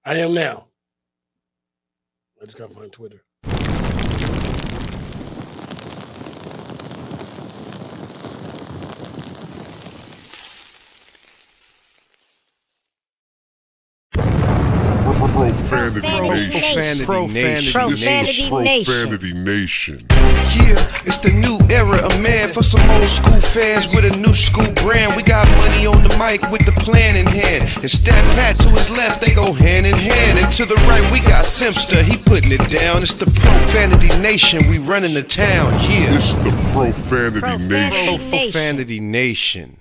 I am now. I just gotta find Twitter. Profanity Nation. Yeah, it's the new era of man for some old school fans with a new school brand. We got money on the mic with the plan in hand. And Stat Pat to his left, they go hand in hand. And to the right, we got Simpster, he putting it down. It's the Profanity Nation, we running the town. Yeah, It's the Profanity Nation. Profanity Nation.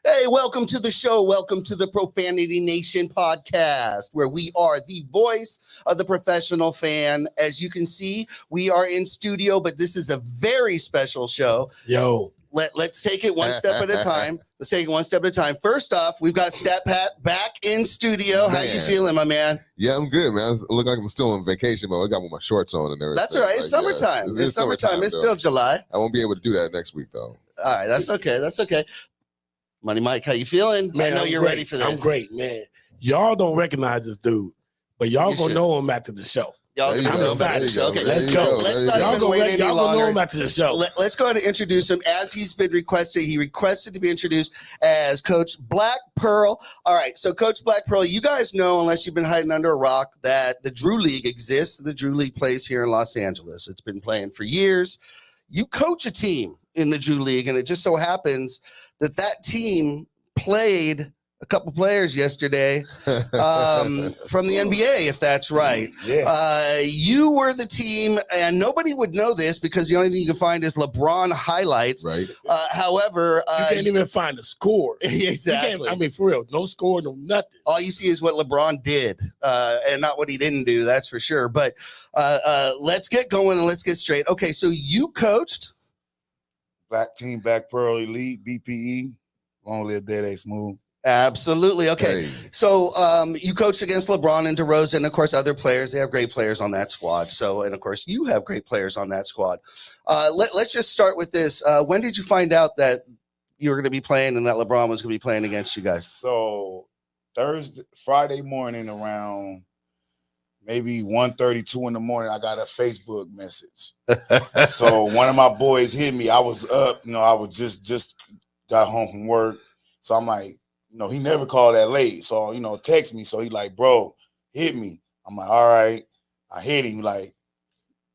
Hey, welcome to the show. Welcome to the Profanity Nation podcast, where we are the voice of the professional fan. As you can see, we are in studio, but this is a very special show. Yo. Let's take it one step at a time. Let's take it one step at a time. First off, we've got Stat Pat back in studio. How you feeling, my man? Yeah, I'm good, man. I look like I'm still on vacation, but I got my shorts on and everything. That's all right. It's summertime. Yes, It's summertime. It's still July. I won't be able to do that next week, though. All right. That's okay. That's okay. Money Mike, how you feeling? Man, I know I'm you're great. ready for this. I'm great, man. Y'all don't recognize this dude, but y'all You gonna should. know him after the show. Y'all There you gonna go. know about There the you show. go. Okay, There let's you go. go. Let's There not you even go. wait any Y'all gonna know longer. him after the show. Let's go ahead and introduce him as he's been requested. He requested to be introduced as Coach Black Pearl. All right, so Coach Black Pearl, you guys know, unless you've been hiding under a rock, that the Drew League exists. The Drew League plays here in Los Angeles. It's been playing for years. You coach a team in the Drew League, and it just so happens that that team played a couple players yesterday from the NBA, if that's right. Yes. You were the team, and nobody would know this because the only thing you can find is LeBron highlights. Right. However, You can't even find the score. exactly. I mean, for real, no score, no nothing. All you see is what LeBron did, and not what he didn't do. That's for sure. But let's get going and let's get straight. Okay, so you coached. Black Team, Black Pearl Elite, BPE. Long live Dead A Smooth. Absolutely. Okay. Hey. So you coached against LeBron and DeRozan, and of course, other players. They have great players on that squad. So, and of course, you have great players on that squad. Let's just start with this. When did you find out that you were going to be playing and that LeBron was going to be playing against you guys? So Friday morning around maybe 1:32 in the morning, I got a Facebook message. So one of my boys hit me. I was up, I was just got home from work. So I'm like, he never called that late. So, text me. So he like, bro, hit me. I'm like, all right. I hit him. Like,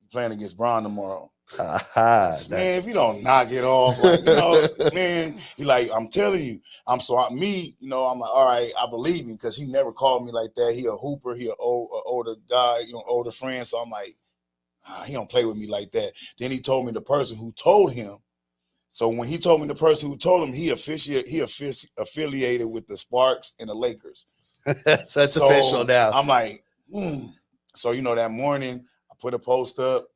you playing against Bron tomorrow. Man, if you don't knock it off, like, man, he like, I'm telling you. I'm like, all right, I believe him because he never called me like that. He a hooper. He an older guy, older friend. So I'm like, he don't play with me like that. Then he told me the person who told him. So when he told me the person who told him, he affiliated with the Sparks and the Lakers. So it's official now. I'm like, So, that morning I put a post up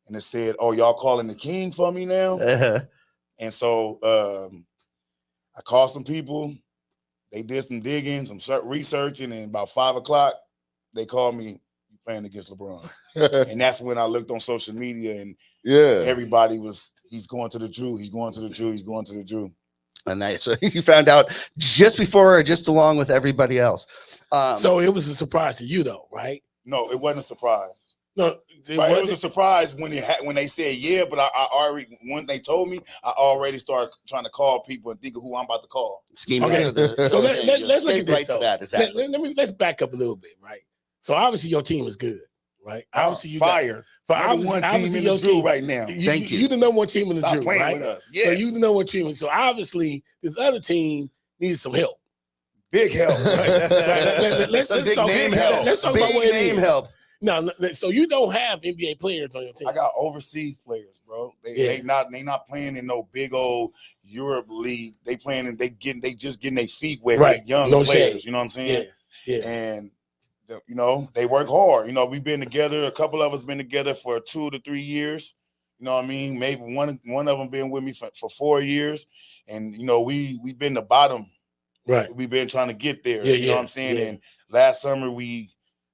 and it said, oh, y'all calling the king for me now? And so I called some people. They did some digging, some researching, and about 5 o'clock, they called me, you playing against LeBron. And that's when I looked on social media and everybody he's going to the Drew, he's going to the Drew, he's going to the Drew. And so you found out just before or just along with everybody else. So it was a surprise to you, though, right? No, it wasn't a surprise. No, It was a surprise when they said yeah, but I already, when they told me, I already started trying to call people and think of who I'm about to call. Scheming. Okay. So let's look at this, right to that. Exactly. Let's back up a little bit, right? So obviously your team is good, right? Obviously you fire. Number one team in the Drew right now. Thank you. You the number one team in the Stop Drew, playing right? with us. So Yes. you the number one team. So obviously this other team needs some help. Big help. Right? Let's Big talk name about help. Let's talk Big about what it name is. help. No, so you don't have NBA players on your team. I got overseas players, bro. They not playing in no big old Europe league. They playing and they just getting their feet wet. Right. They young No players. shade. You know what I'm saying? Yeah. And they work hard. We've been together. A couple of us been together for 2 to 3 years. You know what I mean? Maybe one of them been with me for 4 years. And we've been the bottom. Right. We've been trying to get there. Yeah, you know what I'm saying? yeah. And last summer we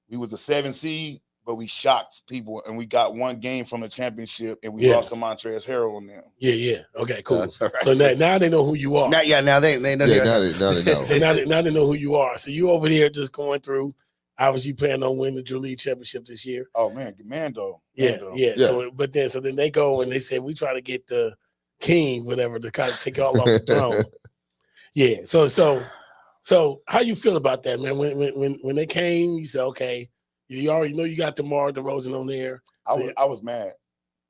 was a 7 seed. but we shocked people, and we got one game from the championship, and we Yeah. lost to Montrezl Harrell on them. Yeah. Okay, cool. That's all right. So now they know who you are. Now they know. Yeah, who now they know. So now they know who you are. So you over there just going through. Obviously, planning on winning the Drew League championship this year. Oh man, Mando. Yeah. So then they go and they say we try to get the king, whatever, to kind of take y'all off the throne. Yeah. So how you feel about that, man? When they came, you said, okay, you already know you got DeMar DeRozan on there. I was mad.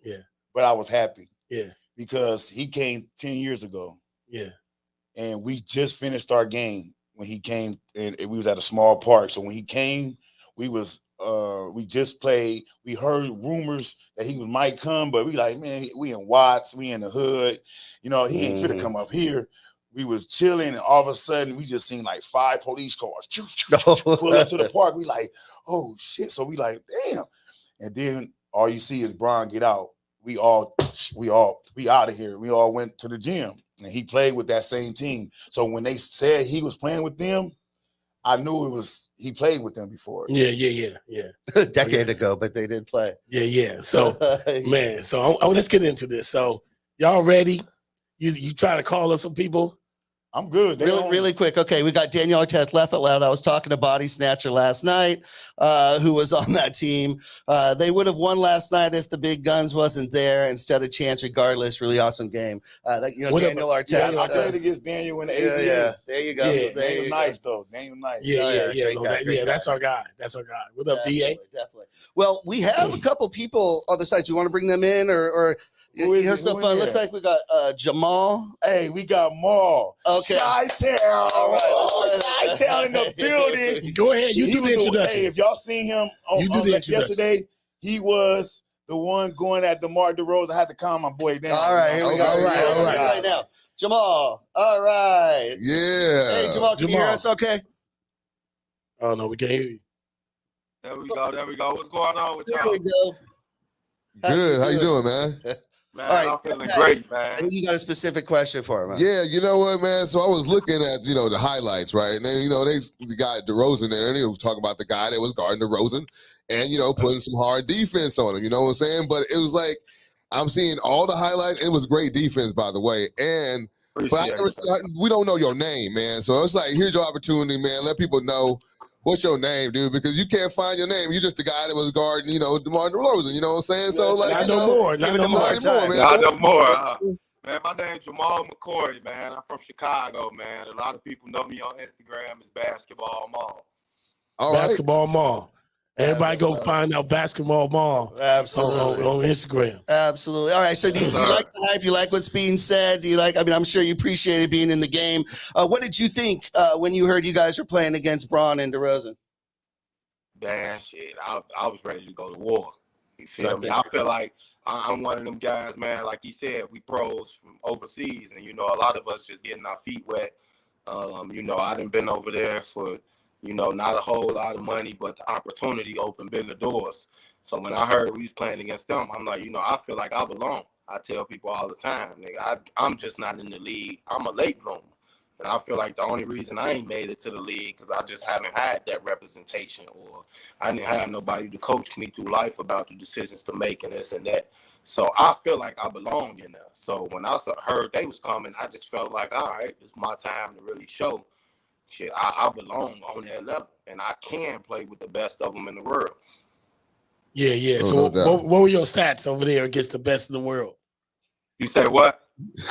Yeah. But I was happy. Yeah. Because he came 10 years ago. Yeah. And we just finished our game when he came, and we was at a small park. So when he came, we just played. We heard rumors that he might come, but we like, man, we in Watts, we in the hood. You know, he ain't finna come up here. We was chilling, and all of a sudden, we just seen like 5 police cars pull up to the park. We like, oh shit. So we like, damn. And then all you see is Bron get out. We out of here. We all went to the gym, and he played with that same team. So when they said he was playing with them, I knew he played with them before. Yeah. A decade ago, but they did play. Yeah. So man, so let's get into this. So y'all ready? You try to call up some people? I'm good. Really quick. Okay, we got Danielle Artest, Laugh Out Loud. I was talking to Body Snatcher last night, who was on that team. They would have won last night if the big guns wasn't there instead of Chance. Regardless, really awesome game. Daniel Artest. Yeah, I played against Daniel in the ABA. Yeah, there you go. Yeah, Daniel nice though. Daniel nice. Yeah. That's our guy. What up, DA? Definitely. Well, we have a couple people on the site. Do you want to bring them in, or here's some fun? Looks like we got Jamal. Hey, we got Maul. Okay. Chi-Town. All right. Chi-Town in the building. Go ahead. You do the introduction. Hey, if y'all seen him yesterday, he was the one going at DeMar DeRozan. I had to calm my boy down. All right, here we go. All right. Right now, Jamal. All right. Yeah. Hey, Jamal, can you hear us? Okay. Oh no, we can't hear you. There we go. What's going on with There y'all? we go. Good. How you doing, man? Man, All right, I'm feeling great, man. You got a specific question for him? Huh? Yeah, you know what, man? So I was looking at, the highlights, right? And then, they got DeRozan there, and they was talking about the guy that was guarding DeRozan and, putting some hard defense on him, you know what I'm saying? But it was like, I'm seeing all the highlights. It was great defense, by the way. We don't know your name, man. So it's like, here's your opportunity, man. Let people know what's your name, dude, because you can't find your name. You're just the guy that was guarding, DeMar DeRozan, you know what I'm saying? So, like, Not no more. Man, my name's Jamal McCoy, man. I'm from Chicago, man. A lot of people know me on Instagram as Basketball Mall. All right. Basketball Mall. Everybody go find out Basketball Mall. Absolutely. On Instagram. Absolutely. All right. So do you like the hype? You like what's being said? Do you like, I'm sure you appreciated being in the game. What did you think when you heard you guys were playing against Bron and DeRozan? Damn shit. I was ready to go to war. You feel me? I feel like I'm one of them guys, man. Like you said, we pros from overseas, and a lot of us just getting our feet wet. I done been over there for, not a whole lot of money, but the opportunity opened bigger doors. So when I heard we was playing against them, I'm like, I feel like I belong. I tell people all the time, nigga, I'm just not in the league. I'm a late bloomer. And I feel like the only reason I ain't made it to the league because I just haven't had that representation, or I didn't have nobody to coach me through life about the decisions to make and this and that. So I feel like I belong in there. So when I heard they was coming, I just felt like, all right, it's my time to really show shit. I belong on that level, and I can play with the best of them in the world. Yeah. Oh, So what were your stats over there against the best in the world? You say what?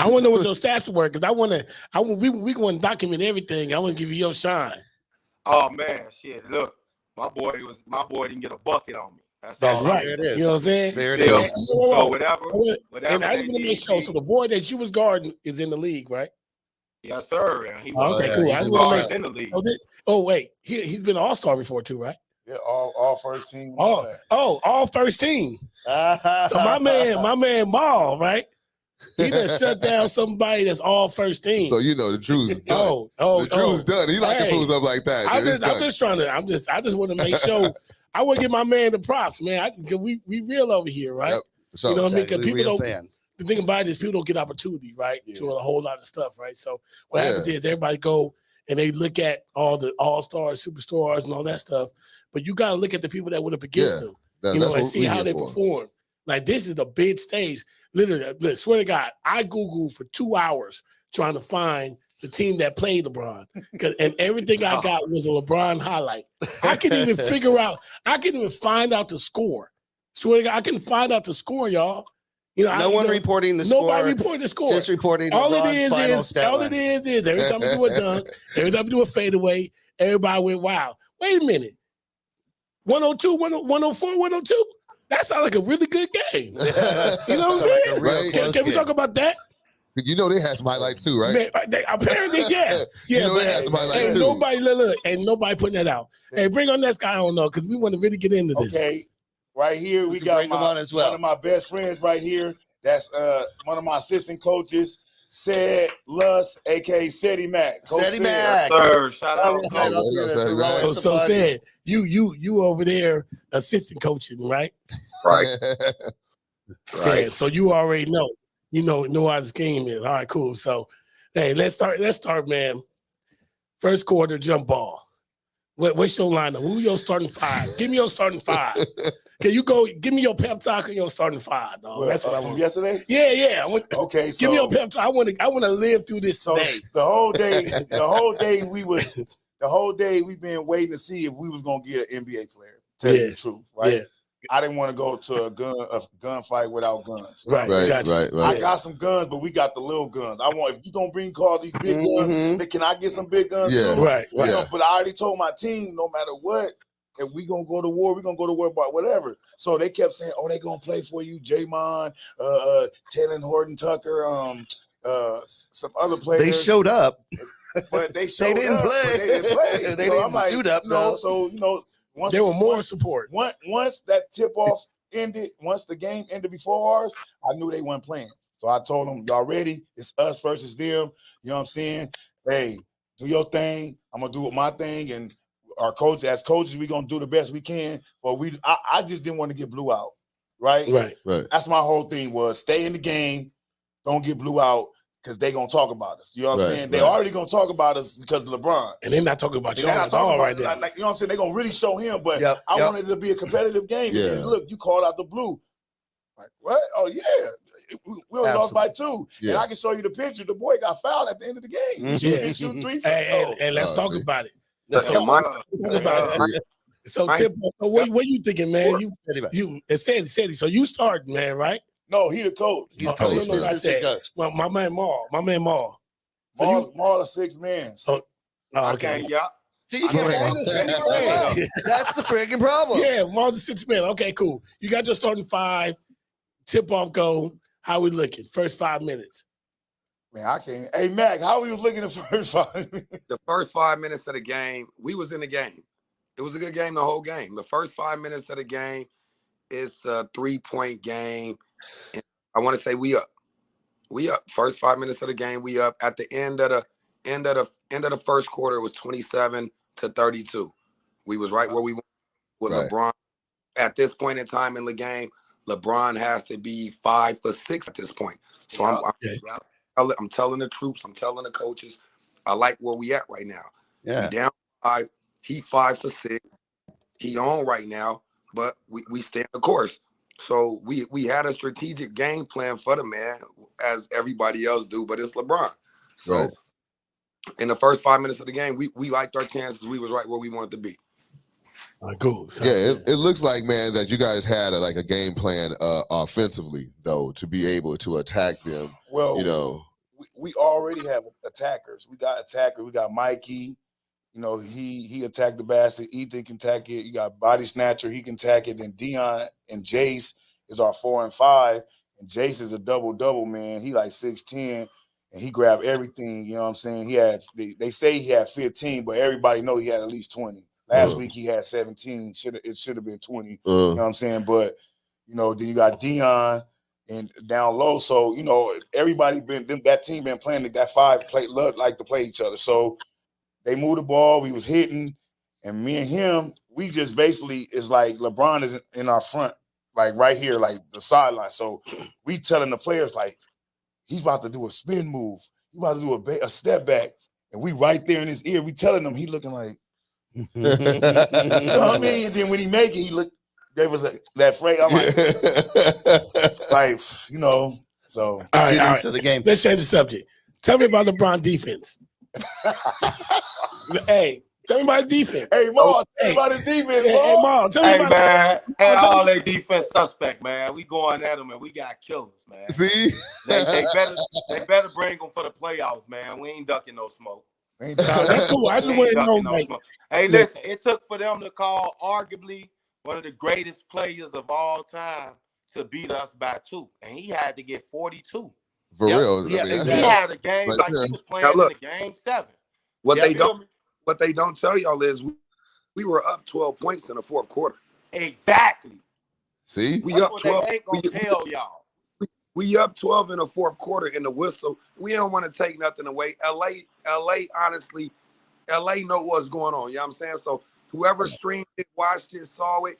I want to know what your stats were, because we going to document everything. I want to give you your shine. Oh man, shit! Look, my boy didn't get a bucket on me. That's right. There it is. You know what I'm saying? There it Yeah. is. So whatever. And I just want to make sure. So the boy that you was guarding is in the league, right? Yes, sir. And he Okay, was, cool. He I just was wanna always in the league. Wait. He's been an all-star before too, right? Yeah, all first team. All first team. So my man Maul, right? He done shut down somebody that's all first team. So the Drew's done. The Drew's done. He like fools up like that. I just want to make sure. I want to give my man the props, man. We real over here, right? Yep. So, you know what I mean? Because people don't. Fans. The thing about it is people don't get opportunity, right? Yeah. To a whole lot of stuff, right? So what happens is everybody go and they look at all the all-stars, superstars, and all that stuff. But you got to look at the people that went up against them. That's and what see we how here they for. perform. Like this is the big stage. Literally, look, swear to God, I Googled for 2 hours trying to find the team that played LeBron, and everything I got was a LeBron highlight. I couldn't even figure out. I couldn't even find out the score. Swear to God, I couldn't find out the score, y'all. No one reporting the score. Nobody reporting the score. Just reporting all it LeBron's final is stat all line. it is every time I do a dunk, every time I do a fadeaway, everybody went, wow. Wait a minute. 102, 104, 102? That sounds like a really good game. You know what I'm saying? Right. Can we talk about that? You know they had some highlights too, right? Man, apparently, yeah. You know but they had some highlights ain't too. nobody putting that out. Hey, bring on next guy I don't know, because we want to really get into this. Okay, right here we can got bring him on as well. one of my best friends right here. That's one of my assistant coaches, Said Luss, aka Seti Mac. Seti Mac. Sir, shout out. So Said, you over there assistant coaching, right? Right. Yeah, so you already know. You know how this game is. All right, cool. So, hey, let's start, man. First quarter jump ball. What's your lineup? Who your starting five? Give me your starting five. Can you go? Give me your pep talk and your starting five, dog. Well, That's what I from want. yesterday. Yeah. Okay, so Give me your pep talk. I want to live through this so today. the whole day we've been waiting to see if we was gonna get an NBA player. Tell you the truth, right? Yeah. I didn't want to go to a gunfight without guns. Right. Right. I got some guns, but we got the little guns. I want, if you gonna bring all these big guns, then can I get some big guns Yeah. too? Right. You know, but I already told my team, no matter what, if we gonna go to war, we're gonna go to war about whatever. So they kept saying, "Oh, they gonna play for you, Jamal, Taylor Horton Tucker, some other players." They showed up, but they didn't up, play. but they didn't play. They So didn't I'm like, suit up, no. though. So once There were more support. Once that tip off ended, once the game ended before ours, I knew they weren't playing. So I told them, y'all ready? It's us versus them. You know what I'm saying? Hey, do your thing. I'm gonna do my thing, and our coach, as coaches, we're gonna do the best we can. But I just didn't want to get blew out. Right. That's my whole thing, was stay in the game, don't get blew out, because they gonna talk about us. You know what I'm saying? They already gonna talk about us because of LeBron. And they're not talking about y'all at all right there. Like, you know what I'm saying? They're gonna really show him, but I wanted it to be a competitive game. Yeah. And look, you called out the blue. Like, what? Oh, yeah. We only lost by 2. Yeah. And I can show you the picture. The boy got fouled at the end of the game. He shooting 3 free throws. And let's talk about it. Right. So, Tip, what you thinking, man? You said so you started, man, right? No, he the coach. He's coach. I said, coach. well, my man Maul. Maul a 6 man. So, Okay, yeah. See, you can't find this. That's the freaking problem. Yeah, Maul's a 6 man. Okay, cool. You got your starting 5. Tip off go. How we looking? First 5 minutes. Man, I can't. Hey, Mac, how were you looking the first 5 minutes? The first 5 minutes of the game, we was in the game. It was a good game the whole game. The first 5 minutes of the game, it's a 3-point game. And I want to say we up. We up. First 5 minutes of the game, we up. At the end of the first quarter, it was 27-32. We was right where we were with LeBron. At this point in time in the game, LeBron has to be 5 for 6 at this point. So I'm telling the troops, I'm telling the coaches, I like where we at right now. Yeah. We down 5. He 5 for 6. He on right now, but we stay the course. So we had a strategic game plan for the man, as everybody else do, but it's LeBron. So in the first 5 minutes of the game, we liked our chances. We was right where we wanted to be. Cool. It looks like, man, that you guys had a game plan offensively, though, to be able to attack them. Well, we already have attackers. We got attackers. We got Mikey. He attacked the basket. Ethan can attack it. You got Body Snatcher. He can attack it. Then Dion and Jace is our 4 and 5. And Jace is a double-double, man. He like 6'10", and he grabbed everything. You know what I'm saying? They say he had 15, but everybody know he had at least 20. Last week he had 17. It should have been 20. You know what I'm saying? But, then you got Dion and down low. So, everybody that team been playing that 5 like to play each other. So they moved the ball. We was hitting. And me and him, we just basically, is like LeBron is in our front, like right here, like the sideline. So we telling the players, like, he's about to do a spin move. He's about to do a step back. And we right there in his ear. We telling him, he looking like, you know what I mean? And then when he make it, he look, gave us that phrase. I'm like, you know. So All right. of the game. Let's change the subject. Tell me about LeBron defense. Hey, tell me about his defense. Hey, Maul, tell me about his defense, Hey, Maul. Maul, tell me Hey, about man. Hey, Hey, tell all me- that defense suspect, man. We going at them, and we got killers, man. See, They better bring them for the playoffs, man. We ain't ducking no smoke. that's cool. I just We want ain't to know, ducking no like, smoke. Hey, listen, it took for them to call arguably one of the greatest players of all time to beat us by 2, and he had to get 42. for Yep. real. Yeah, that's- exactly. He had a game Right like there. he was playing Now, look. in the game 7. What Yeah, they don't tell y'all is we were up 12 points in the fourth quarter. Exactly. See, We That's up what 12. they ain't gonna tell y'all. We up 12 in the fourth quarter in the whistle. We don't want to take nothing away. LA, honestly, LA know what's going on. You know what I'm saying? So whoever streamed it, watched it, saw it,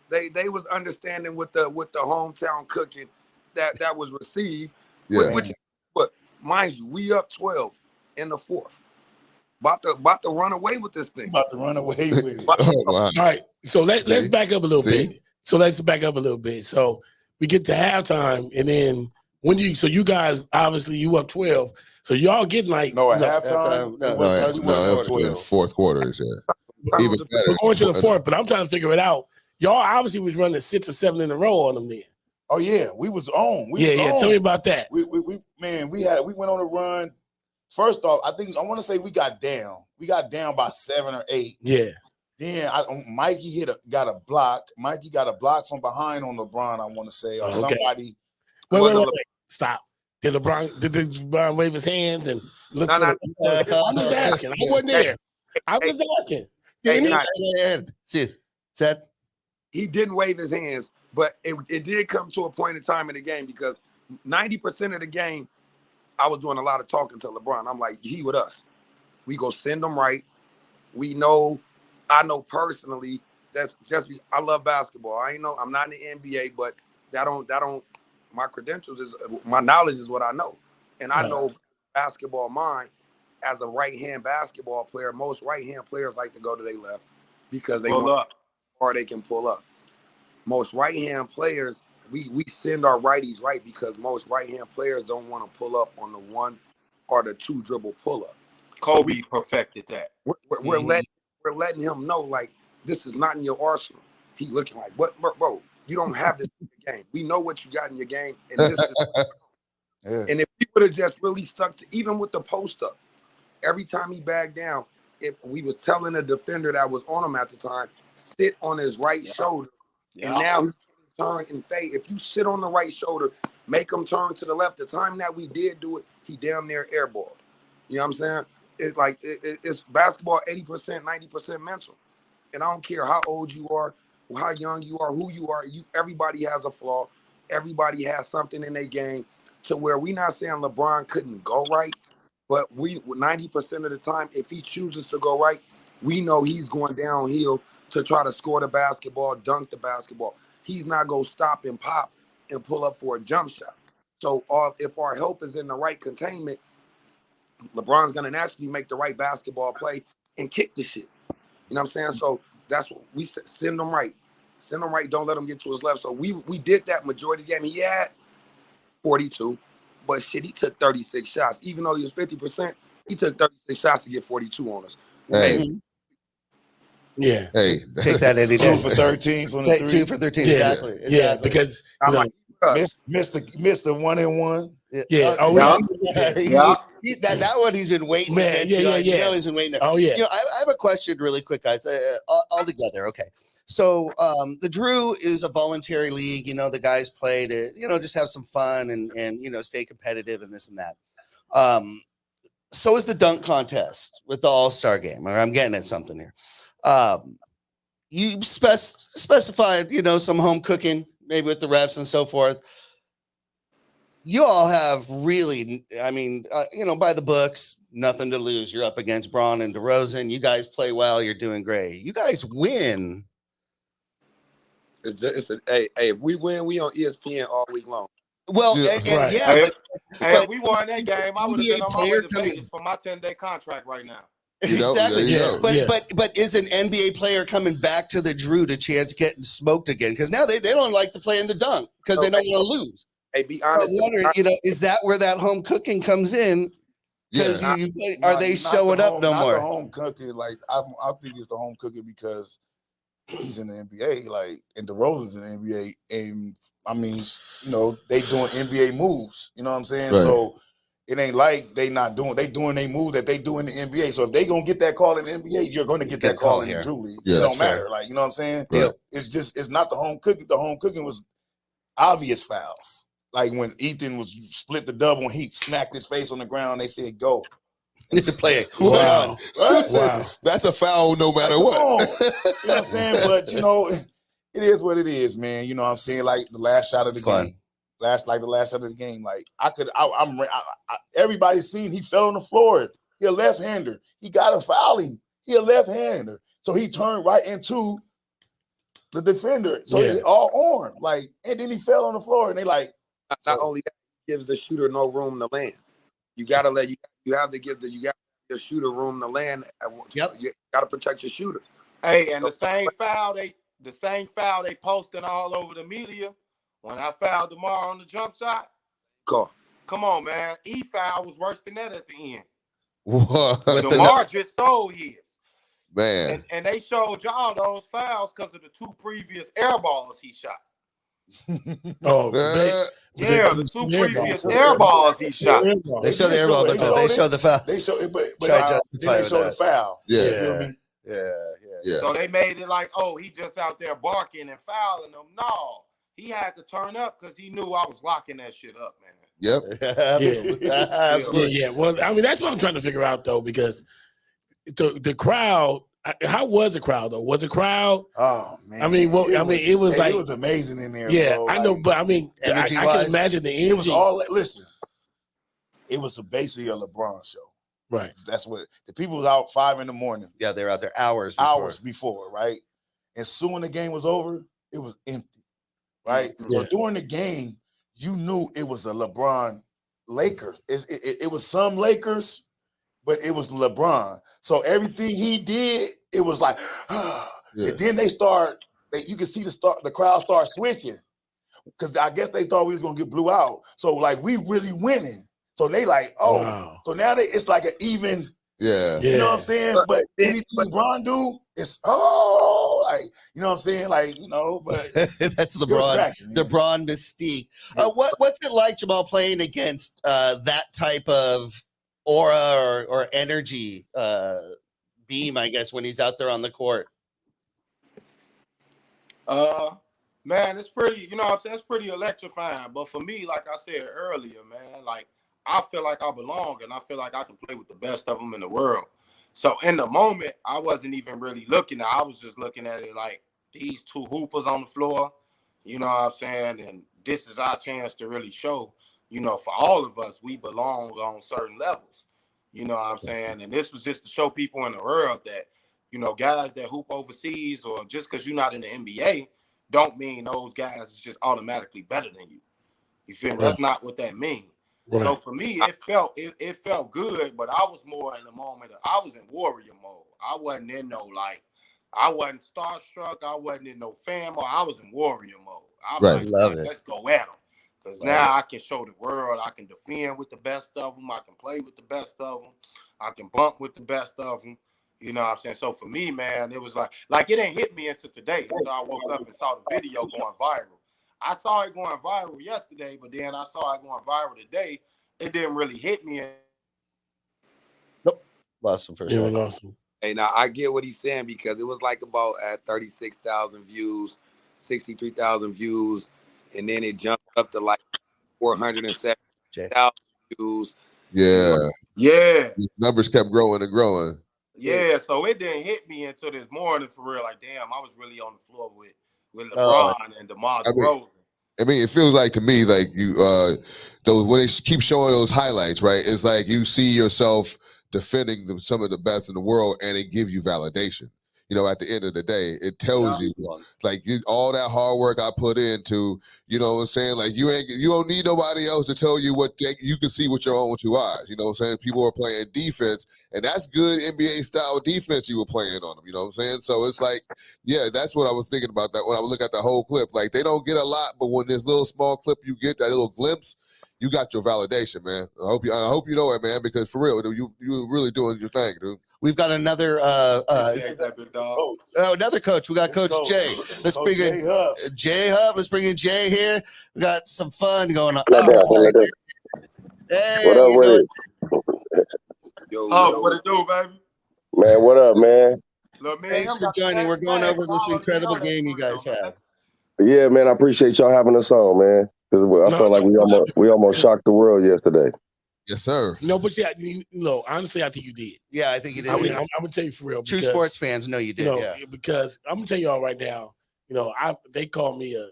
they was understanding with the hometown cooking that was received. yeah. But mind you, we up 12 in the fourth. About to run away with this thing. About to run away with it. Oh, wow. all right. So let's See? back up a little See? bit. So we get to halftime, and then you guys obviously you up 12. So y'all getting like No, at you know, halftime. No, it was- we No, went it was 12. fourth quarter. Yeah. Even better. we're going to the fourth, but I'm trying to figure it out. Y'all obviously was running 6 or 7 in a row on them then. Oh yeah, we was on. We was Yeah. on. Tell me about that. We went on a run. First off, I want to say we got down. We got down by 7 or 8. Yeah. Then Mikey got a block. Mikey got a block from behind on LeBron, I want to say, or Okay. somebody. Wait. Stop. Did LeBron wave his hands and look? No, no. I'm just asking. I wasn't there. I'm just asking. Hey, Did Night, See, said he didn't wave his hands, but it did come to a point in time in the game because 90% of the game, I was doing a lot of talking to LeBron. I'm like, he with us. We go send them right. I know personally that's just I love basketball. I'm not in the NBA, but that don't my credentials is my knowledge is what I know. And I know basketball mind as a right-hand basketball player. Most right-hand players like to go to their left because they Pull want up. or they can pull up. Most right-hand players, we send our righties right because most right-hand players don't want to pull up on the 1 or the 2 dribble pull-up. Kobe perfected that. We're letting him know, like, this is not in your arsenal. He looking like, what, bro, you don't have this in your game. We know what you got in your game. And this is Yeah. and if he would have just really stuck to, even with the post up, every time he backed down, if we was telling a defender that was on him at the time, sit on his right shoulder. And now he can turn and fade. If you sit on the right shoulder, make him turn to the left. The time that we did do it, he damn near airballed. You know what I'm saying? It's like it's basketball 80%, 90% mental. And I don't care how old you are, how young you are, who you are. Everybody has a flaw. Everybody has something in their game to where we not saying LeBron couldn't go right, but we 90% of the time, if he chooses to go right, we know he's going downhill to try to score the basketball, dunk the basketball. He's not going to stop and pop and pull up for a jump shot. So if our help is in the right containment, LeBron's going to naturally make the right basketball play and kick the shit. You know what I'm saying? So that's what we send them right. Send him right. Don't let him get to his left. So we did that majority of the game. He had 42, but shit, he took 36 shots. Even though he was 50%, he took 36 shots to get 42 on us. Hey, Yeah. hey, take that any 2 day. for 13 from the Take 3. 2 for 13. Yeah. Exactly. Yeah. Because I'm like, Missed the 1-and-1. Yeah. Oh, Yeah. That one he's been waiting. Man, to get yeah, to. yeah, You yeah. know he's been waiting. oh yeah. You know, I have a question really quick, guys. All together, okay. So the Drew is a voluntary league. You know, the guys play to, you know, just have some fun and you know, stay competitive and this and that. So is the dunk contest with the All-Star game. Or I'm getting at something here. You specified, you know, some home cooking, maybe with the refs and so forth. You all have really, I mean, you know, by the books, nothing to lose. You're up against Braun and DeRozan. You guys play well. You're doing great. You guys win. hey, if we win, we on ESPN all week long. Well, Yeah, and right. yeah, Hey, but if we won that game, I would have been on my way to Vegas for my 10-day contract right now. You know, Exactly. there you go. But is an NBA player coming back to the Drew to chance getting smoked again? Because now they don't like to play in the dunk because they don't want to lose. Hey, be I'm honest. wondering, is that where that home cooking comes in? Because Yeah. are they showing up no more? Not the home cooking. Like I think it's the home cooking because he's in the NBA, like, and DeRozan's in the NBA, and I mean, they doing NBA moves. You know what I'm saying? Right. So it ain't like they doing their move that they do in the NBA. So if they gonna get that call in the NBA, you're gonna get that call in the Drew League. Yeah, it that's don't matter. Like, you know what I'm saying? Right. It's not the home cooking. The home cooking was obvious fouls. Like when Ethan was split the double and he smacked his face on the ground, they said go. It's a play. Wow. Right? Wow. That's a foul no matter Like, what. come on. You know what I'm saying? But it is what it is, man. You know what I'm saying? Like the last shot of the game. The last shot of the game. Like everybody's seen he fell on the floor. He a left-hander. He got a fouling. He a left-hander. So he turned right into the defender. So he all arm. Like, and then he fell on the floor and they like. Not only that, it gives the shooter no room to land. You gotta you have to give the shooter room to land. Yep. You gotta protect your shooter. Hey, and the same foul they posted all over the media when I fouled Lemar on the jump shot. Call. Come on, man. E-foul was worse than that at the end. What? Lemar just sold his. Man. And they showed y'all those fouls because of the 2 previous air balls he shot. Oh, the 2 previous air balls he shot. They show the air ball, but they show the foul. They show it, but then they show the foul. Yeah. You feel me? Yeah. So they made it like, oh, he just out there barking and fouling them. No, he had to turn up because he knew I was locking that shit up, man. Yep. Absolutely. Yeah. Well, I mean, that's what I'm trying to figure out though, because the crowd. How was the crowd though? Was the crowd? Oh man! I mean, it was like it was amazing in there. Yeah, bro. I know, but I mean, I can imagine the energy. It was all. Listen, it was basically a LeBron show. Right. That's what the people was out 5 a.m. Yeah, they're out there hours before, right? And soon when the game was over, it was empty, right? Yeah. So during the game, you knew it was a LeBron Lakers. It was some Lakers, but it was LeBron. So everything he did, it was like, and then you can see the crowd start switching because I guess they thought we was gonna get blew out. So like we really winning. So they like, so now it's like an even. Yeah. You know what I'm saying? But anything LeBron do, it's like, you know what I'm saying? Like, but that's LeBron mystique. What's it like, Jamal, playing against that type of aura or energy beam, I guess, when he's out there on the court? Man, it's pretty, it's pretty electrifying. But for me, like I said earlier, man, like I feel like I belong and I feel like I can play with the best of them in the world. So in the moment, I wasn't even really looking at it. I was just looking at it like these 2 hoopers on the floor, you know what I'm saying? And this is our chance to really show, for all of us, we belong on certain levels. You know what I'm saying? And this was just to show people in the world that, guys that hoop overseas or just because you're not in the NBA don't mean those guys is just automatically better than you. You feel me? Right. That's not what that means. Right. So for me, it felt good, but I was more in the moment. I was in warrior mode. I wasn't in I wasn't starstruck. I wasn't in no fan mode. I was in warrior mode. I was Love it. Let's go at them. Because now I can show the world I can defend with the best of them. I can play with the best of them. I can bump with the best of them. You know what I'm saying? So for me, man, it was like it didn't hit me until today until I woke up and saw the video going viral. I saw it going viral yesterday, but then I saw it going viral today. It didn't really hit me. Nope. Lost him for a second. Awesome. Hey, now I get what he's saying because it was like about at 36,000 views, 63,000 views, and then it jumped up to like 470,000 views. Yeah. Yeah. Numbers kept growing and growing. Yeah, so it didn't hit me until this morning for real. Like, damn, I was really on the floor with LeBron and DeMar DeRozan. I mean, it feels like to me like you those when they keep showing those highlights, right? It's like you see yourself defending some of the best in the world, and it gives you validation. at the end of the day, it tells you like all that hard work I put into, you know what I'm saying? Like you don't need nobody else to tell you what you can see with your own 2 eyes. You know what I'm saying? People are playing defense, and that's good NBA style defense you were playing on them. You know what I'm saying? So it's like, yeah, that's what I was thinking about that when I would look at the whole clip. Like they don't get a lot, but when this little small clip you get, that little glimpse, you got your validation, man. I hope you know it, man, because for real, you really doing your thing, dude. We've got another another coach. We got Coach Jay. Let's bring in Jay Hub. Let's bring in Jay here. We got some fun going on. Hey, what up with it? What it do, baby? Man, what up, man? Look, man, thanks for joining. We're going over this incredible game you guys have. Yeah, man, I appreciate y'all having us on, man. Because I felt like we almost shocked the world yesterday. Yes, sir. No, but yeah, honestly, I think you did. Yeah, I think you did. I'm gonna tell you for real. True sports fans know you did. Yeah, because I'm gonna tell y'all right now. They call me a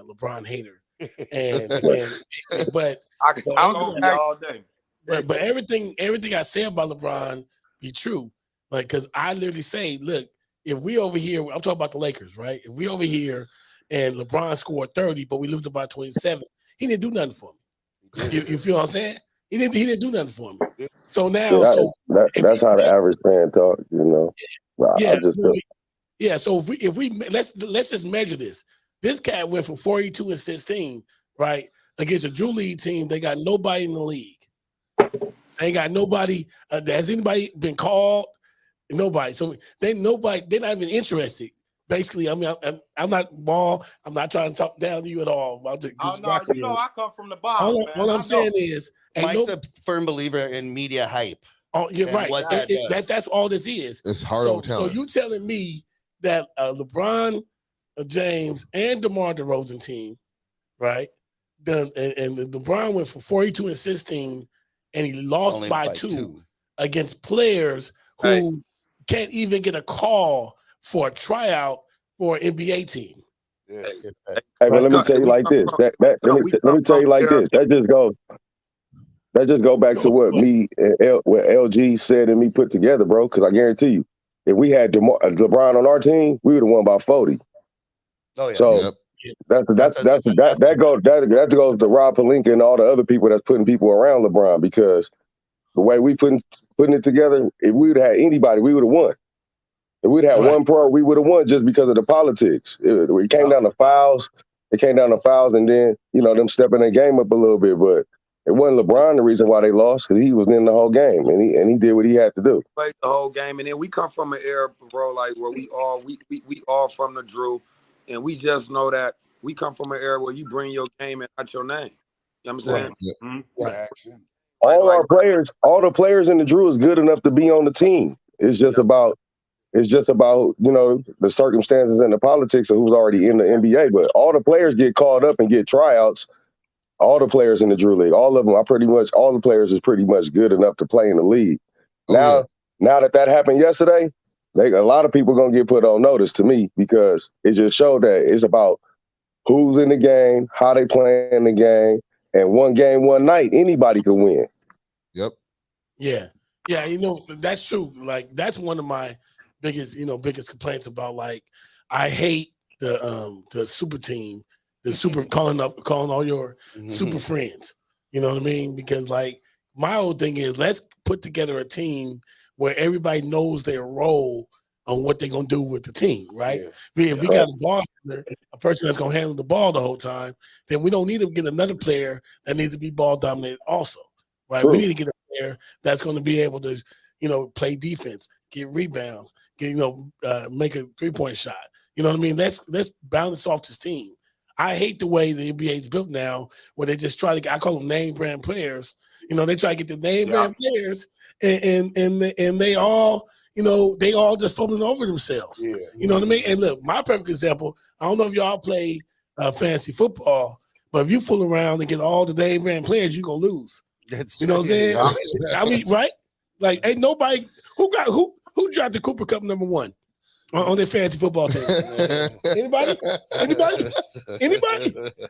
LeBron hater, but all day. But everything I say about LeBron be true. Like, because I literally say, look, if we over here, I'm talking about the Lakers, right? If we over here and LeBron scored 30, but we lose by 27, he didn't do nothing for me. You feel what I'm saying? He didn't do nothing for me. So now, that's how the average fan talk, Yeah. So if we let's just measure this. This cat went from 42-16, right, against a Drew League team. They got nobody in the league. They ain't got nobody. Has anybody been called? Nobody. So they're not even interested. Basically, I mean, I'm not ball. I'm not trying to talk down to you at all. I come from the bottom. All I'm saying is, Mike's a firm believer in media hype. Oh, you're right. What that's all this is. It's hard on talent. So you telling me that LeBron James and DeMar DeRozan team, right? And LeBron went from 42-16, and he lost Only by two against players who can't even get a call for a tryout for an NBA team. Yeah. Hey, but let me tell you like this. Let me tell you like this. That just go back to what what LG said and me put together, bro. Because I guarantee you, if we had LeBron on our team, we would have won by 40. Oh yeah. So that goes to Rob Pelinka and all the other people that's putting people around LeBron, because the way we putting it together, if we would have had anybody, we would have won. If we'd had one pro, we would have won just because of the politics. It came down to fouls. It came down to fouls, and then them stepping their game up a little bit. But it wasn't LeBron the reason why they lost, because he was in the whole game and he did what he had to do. Played the whole game, and then we come from an era, bro, like where we all from the Drew, and we just know that we come from an era where you bring your game and not your name. You know what I'm saying? Right. Mm-hmm. All the players in the Drew is good enough to be on the team. It's just about the circumstances and the politics of who's already in the NBA. But all the players get called up and get tryouts. All the players in the Drew League, all of them, all the players is pretty much good enough to play in the league. Now that happened yesterday, a lot of people gonna get put on notice to me, because it just showed that it's about who's in the game, how they playing the game, and one game, one night, anybody can win. Yep. Yeah, that's true. Like, that's one of my biggest complaints about. Like, I hate the super team, the super calling all your super friends. You know what I mean? Because like, my whole thing is, let's put together a team where everybody knows their role on what they're gonna do with the team, right? Yeah. If we got a person that's gonna handle the ball the whole time, then we don't need to get another player that needs to be ball dominant also, right? True. We need to get a player that's gonna be able to, play defense, get rebounds, make a 3-point shot. You know what I mean? Let's balance off this team. I hate the way the NBA is built now, where they just try to, I call them name brand players. They try to get the name brand players, and they all, they all just fumbling over themselves. Yeah. You know what I mean? And look, my perfect example, I don't know if y'all play fantasy football, but if you fool around and get all the name brand players, you're going to lose. You know what I'm saying? I mean, right? Like, ain't nobody, who drafted Cooper Cup #1 on their fantasy football team? Anybody?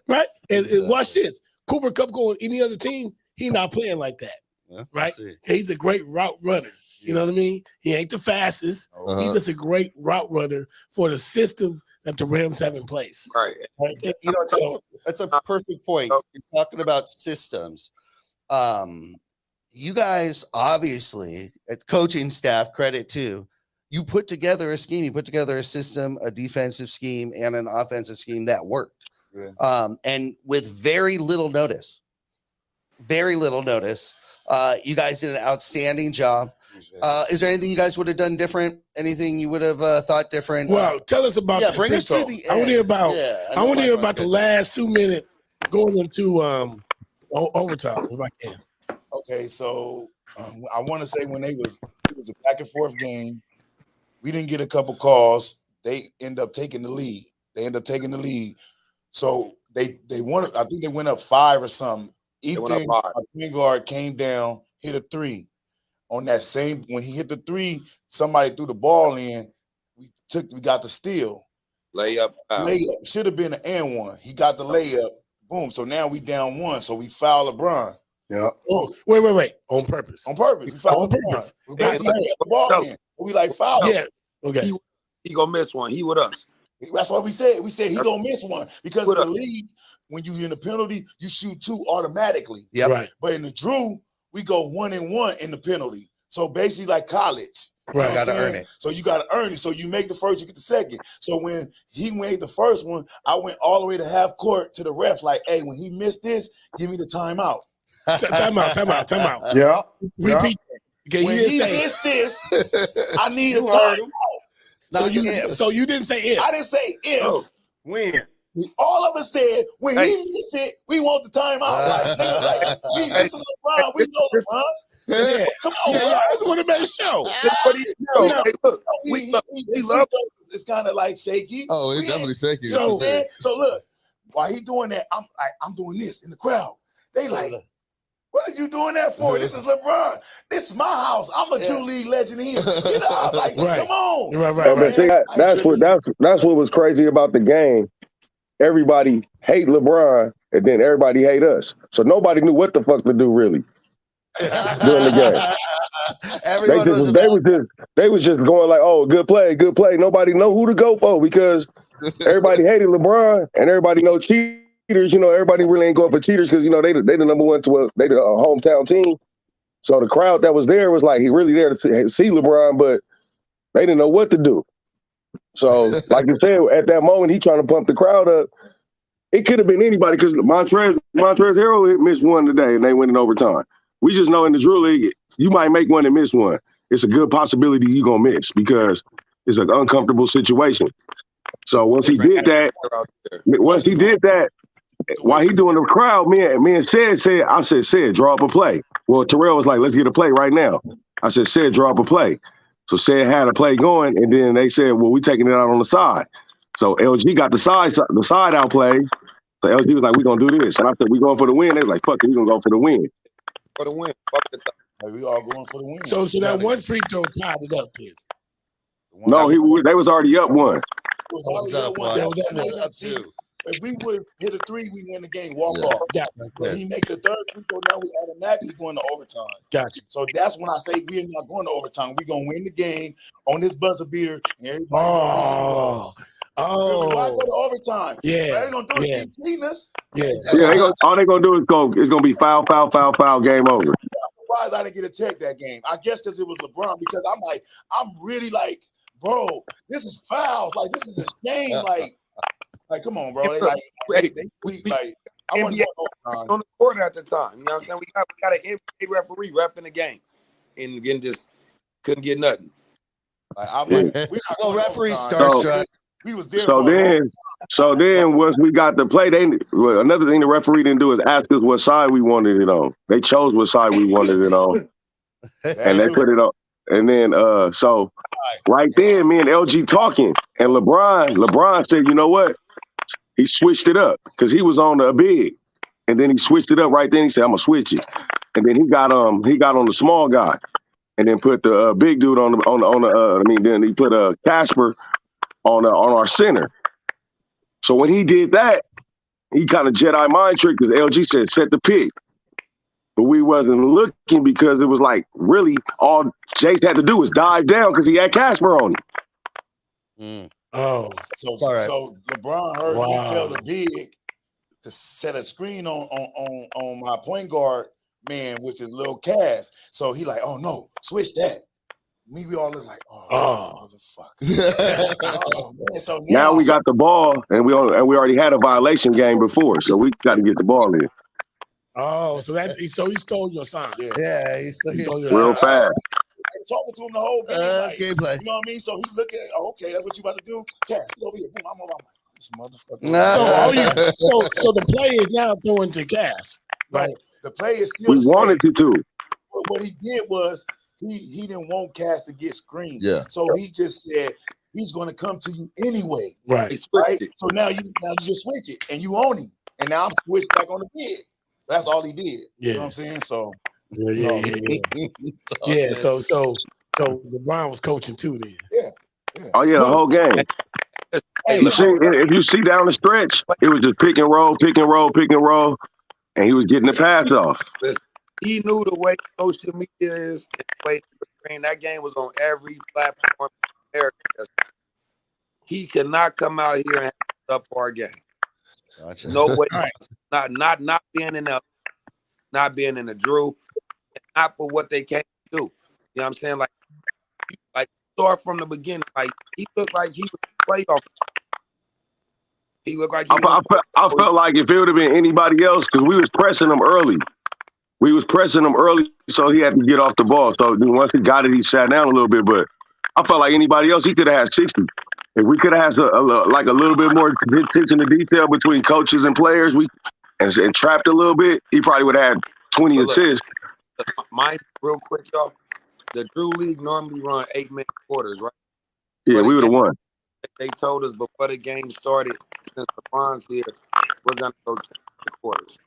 Right? And watch this. Cooper Cup going any other team, he not playing like that. Yeah, right? He's a great route runner. You know what I mean? He ain't the fastest. Uh-huh. He's just a great route runner for the system that the Rams have in place. Right. You know, that's a perfect point. You're talking about systems. You guys obviously, at coaching staff, credit too. You put together a scheme. You put together a system, a defensive scheme, and an offensive scheme that worked. Yeah. And with very little notice. You guys did an outstanding job. Is there anything you guys would have done different? Anything you would have thought different? Well, tell us about that. Bring us to the end. I want to hear about the last 2 minutes going into overtime, if I can. Okay, so I want to say when it was a back and forth game, we didn't get a couple calls. They end up taking the lead. So they won. I think they went up 5 or something. Ethan, our point guard, came down, hit a 3. On that same, when he hit the 3, somebody threw the ball in. We got the steal. Layup. Should have been an and one. He got the layup. Boom. So now we down 1. So we foul LeBron. Yeah. Oh, wait. On purpose. On purpose. We foul On LeBron. purpose. We basically got the ball in. We like foul. Yeah. Okay. He gonna miss one. He with us. That's what we said. We said he gonna miss one because in the league, when you in the penalty, you shoot 2 automatically. Yep. Right. But in the Drew, we go 1 and 1 in the penalty. So basically, like college. Right. You gotta earn it. So you gotta earn it. So you make the first, you get the second. So when he made the first one, I went all the way to half court to the ref, like, hey, when he missed this, give me the timeout. Time out. Yeah. Repeat. Okay, When he missed this, I need a timeout. So you didn't say if. I didn't say if. Oh, when? All of us said when he missed it, we want the timeout. Like, we listen to LeBron, we know LeBron. Yeah. Come on, bro. I just want to make sure. Hey, look, we love him. It's kind of like shaky. Oh, it's definitely shaky. So look, while he doing that, I'm doing this in the crowd. They like, what are you doing that for? This is LeBron. This is my house. I'm a 2 league legend here. You know, like, come on. Right. See, that's what was crazy about the game. Everybody hate LeBron, and then everybody hate us. So nobody knew what the fuck to do really during the game. They was just going like, "Oh, good play." Nobody know who to go for because everybody hated LeBron and everybody know cheaters. You know, everybody really ain't going for cheaters because you know they the number one they the hometown team. So the crowd that was there was like he really there to see LeBron, but they didn't know what to do. So, like you said, at that moment, he trying to pump the crowd up. It could have been anybody because Montrezl Harrell missed one today and they went in overtime. We just know in the Drew League, you might make one and miss one. It's a good possibility you're going to miss because it's an uncomfortable situation. So once he did that, while he doing the crowd, me and said, draw up a play. Well, Terrell was like, let's get a play right now. I said, draw up a play. So Sid had a play going, and then they said, well, we taking it out on the side. So LG got the side out play. So LG was like, we're going to do this. And I said, we going for the win. They was like, fuck it, we going to go for the win. For the win. Fuck the time. Like, we all going for the win. So that one free throw tied it up then. No, they was already up 1. Up 2. If we would hit a 3, we win the game, walk off. When he make the third free throw, now we automatically going to overtime. Gotcha. So that's when I say we're not going to overtime. We're going to win the game on this buzzer beater. And why go to overtime? Yeah. What they going to do is keep beating us. All they going to do is it's going to be foul, game over. I'm surprised I didn't get a tech that game. I guess because it was LeBron, because I'm really like, bro, this is fouls. Like, this is a shame. Like, come on, bro. I wasn't going on the court at the time. You know what I'm saying? We got an NBA referee ref in the game, and again, just couldn't get nothing. Referee starstruck. We was there. So then once we got the play, another thing the referee didn't do is ask us what side we wanted it on. They chose what side we wanted it on, and they put it on. And then so right then, me and LG talking, and LeBron said, you know what? He switched it up because he was on a big, and then he switched it up right then. He said, "I'm gonna switch it," and then he got on the small guy, and then put the big dude then he put Casper on our center. So when he did that, he kind of Jedi mind tricked because LG said, "Set the pick," but we wasn't looking because it was like really all Jace had to do was dive down because he had Casper on him. Oh, So It's all right. so LeBron heard me Wow. tell the big to set a screen on my point guard man, which is Lil Cass. So he like, oh no, switch that. We all look like, oh, motherfucker. Oh, man. So Now we got the ball, and we already had a violation game before, so we got to get the ball in Oh, so he stole your sign. Yeah, He stole your real sign. fast. I was talking to him the whole game. That's Like, gameplay. you know what I mean? So he look at, okay, that's what you about to do. Cass, get over here. Boom, I'm over. I'm like, this motherfucker. So the play is now throwing to Cass. Right. The play is still We the same. wanted to. But what he did was he didn't want Cass to get screened. Yeah. So he just said he's going to come to you anyway. Right. Right. So now you just switch it and you own him. And now I'm switched back on the big. That's all he did. Yeah. You know what I'm saying? So Yeah. Yeah. So LeBron was coaching too then. yeah. Oh yeah, the whole game. Hey, If you see down the stretch, it was just pick and roll, and he was getting the pass off. He knew the way social media is and the way that game was on every platform in America. He cannot come out here and have a subpar game. Gotcha. No way. All right. Not being in the Drew, and not for what they came to do. You know what I'm saying? Like start from the beginning. Like he looked like he was playoff. He looked like I felt like if it would have been anybody else, because we was pressing him early. So he had to get off the ball. So once he got it, he sat down a little bit. But I felt like anybody else, he could have had 60. If we could have had a little bit more attention to detail between coaches and players, and trapped a little bit, he probably would have had 20 assists. Mind real quick, y'all. The Drew League normally run 8-minute quarters, right? Yeah, we would have won. They told us before the game started, since LeBron's here, we're gonna go to the quarters.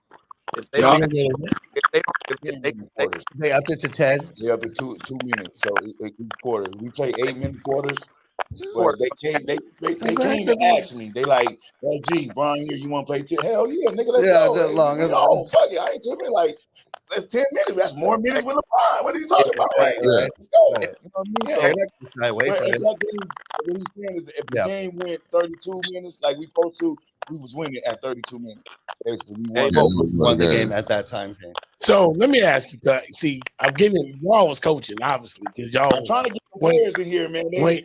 If they don't, They upped it to 10. Yeah, up to two minutes. So each quarter. We play 8-minute quarters. But they came to ask me. They like, well, gee, Brian here, you want to play 10? Hell yeah, nigga, let's go. That long. No, fuck it. I ain't tripping. Like, that's 10 minutes. That's more minutes with LeBron. What are you talking about? Right. Let's go. You know what I mean? Yeah, So, they're not gonna shy away from it. what he's saying is if the game went 32 minutes like we supposed to, we was winning at 32 minutes. Basically, we won the game at that time. So let me ask you, see, I'm getting y'all was coaching, obviously, because y'all I'm trying to get the players in here, man. They're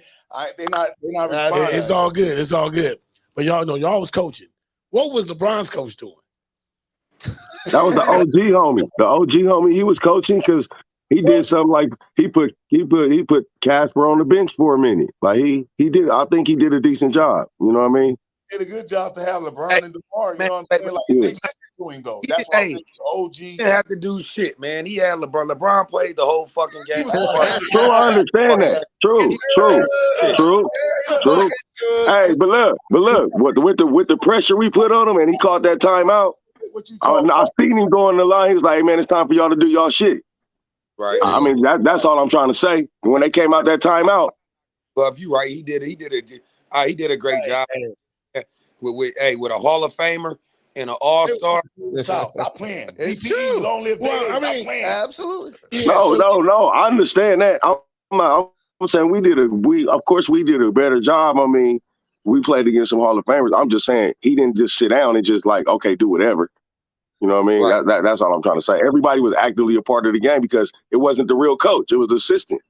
not responding. It's all good. It's all good. But y'all know y'all was coaching. What was LeBron's coach doing? That was the OG homie. The OG homie, he was coaching because he did something like he put Casper on the bench for a minute. Like he did. I think he did a decent job. You know what I mean? Did a good job to have LeBron and DeMar. You know what I'm saying? Like they listened to him though. That's why I'm saying OG. He didn't have to do shit, man. He had LeBron. LeBron played the whole fucking game. True, I understand that. True. Hey, but look, with the pressure we put on him, and he caught that timeout. I seen him go on the line. He was like, hey, man, it's time for y'all to do y'all shit. Right. I mean, that's all I'm trying to say. When they came out that timeout. Well, if you're right, he did a great job. With a Hall of Famer and an All-Star. Stop playing. It's true. Don't live there. Stop playing. Absolutely. Yeah, No. I understand that. I'm saying we did a better job. I mean, we played against some Hall of Famers. I'm just saying he didn't just sit down and just like, okay, do whatever. You know what I mean? Right. That's all I'm trying to say. Everybody was actively a part of the game because it wasn't the real coach. It was the assistant.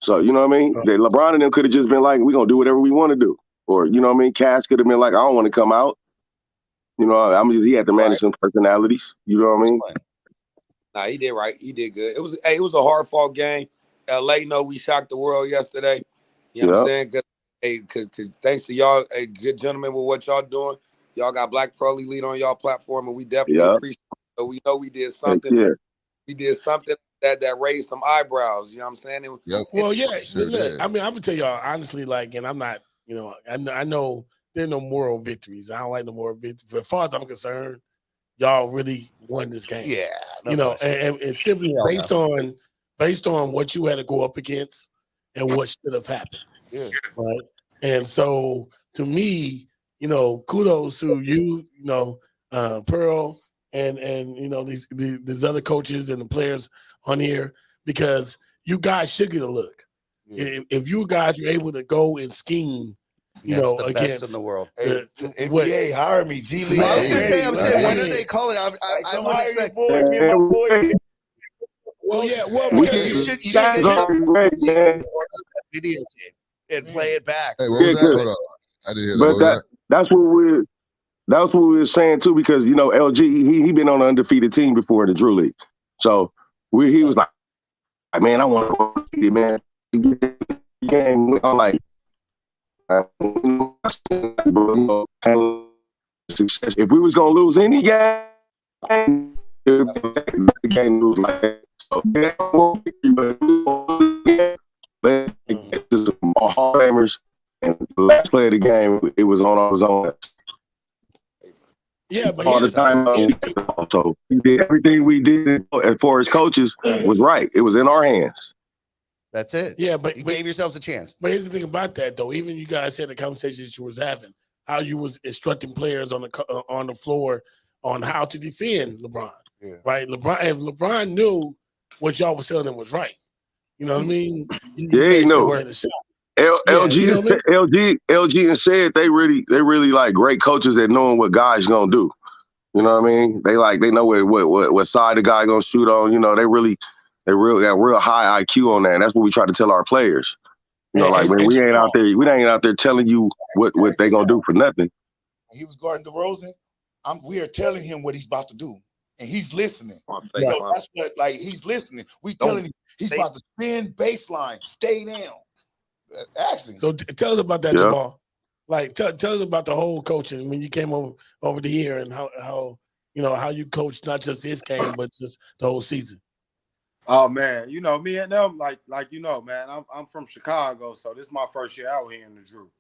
So, you know what I mean? LeBron and them could have just been like, we're going to do whatever we want to do. Or, you know what I mean? Cass could have been like, I don't want to come out. You know, I mean, he had to manage some personalities. You know what I mean? Nah, he did right. He did good. It was a hard-fought game. LA know we shocked the world yesterday. You know what I'm saying? Because thanks to y'all, good gentlemen, with what y'all doing. Y'all got Black Pro Elite on y'all platform, and we definitely appreciate it. So we know we did something. We did something that raised some eyebrows. You know what I'm saying? Well, yeah. Look, I mean, I'm gonna tell y'all honestly, like, and I'm not, you know, I know there are no moral victories. I don't like no moral victories. But as far as I'm concerned, y'all really won this game. Yeah, you know, and it's simply based on what you had to go up against and what should have happened. Yeah. Right. And so, to me, you know, kudos to you, you know, Pearl and you know these other coaches and the players on here, because you guys should get a look. Yeah. If you guys were able to go and scheme, you know, the against best in the world. Hey, NBA, hire me. G League. Well, I was gonna say, when are Hey, they calling? I come would hire your expect. boys. Me and my boys. Well, yeah, well, We because You should guys get are great, man. video tape and play it back. Hey, what was Yeah, that? good. Hold on. I didn't hear that. What But was that? that's what we were saying too, because you know LG he been on an undefeated team before in the Drew League, so he was like, man, I want to go undefeated, man. Game, I'm like, success. If we was gonna lose any game, the game was like that. So, but Hall of Famers, and the last play of the game, it was on our own. yeah, but All the time. So he did everything we did as far as coaches was right. It was in our hands. That's it. yeah, but You gave yourselves a chance. But here's the thing about that, though. Even you guys said the conversations you was having, how you was instructing players on the floor on how to defend LeBron. Yeah. Right? If LeBron knew what y'all was telling him was right, you know what I mean? Yeah, he knew. LG, you know what I mean? LG and said they really like great coaches that knowing what guys gonna do. You know what I mean? They know what side the guy gonna shoot on. You know, they got real high IQ on that. And that's what we try to tell our players. You know, like man, we ain't out there telling you what they gonna do for nothing. When he was guarding DeRozan, we are telling him what he's about to do, and he's listening. So that's what, like, he's listening. We telling him he's about to spin baseline, stay down. Ask him. So tell us about that, Yeah. Jamal. Like tell us about the whole coaching when you came over to here, and how you know how you coached not just this game but just the whole season. Oh man, you know me and them, like you know, man. I'm from Chicago, so this is my first year out here in the Drew,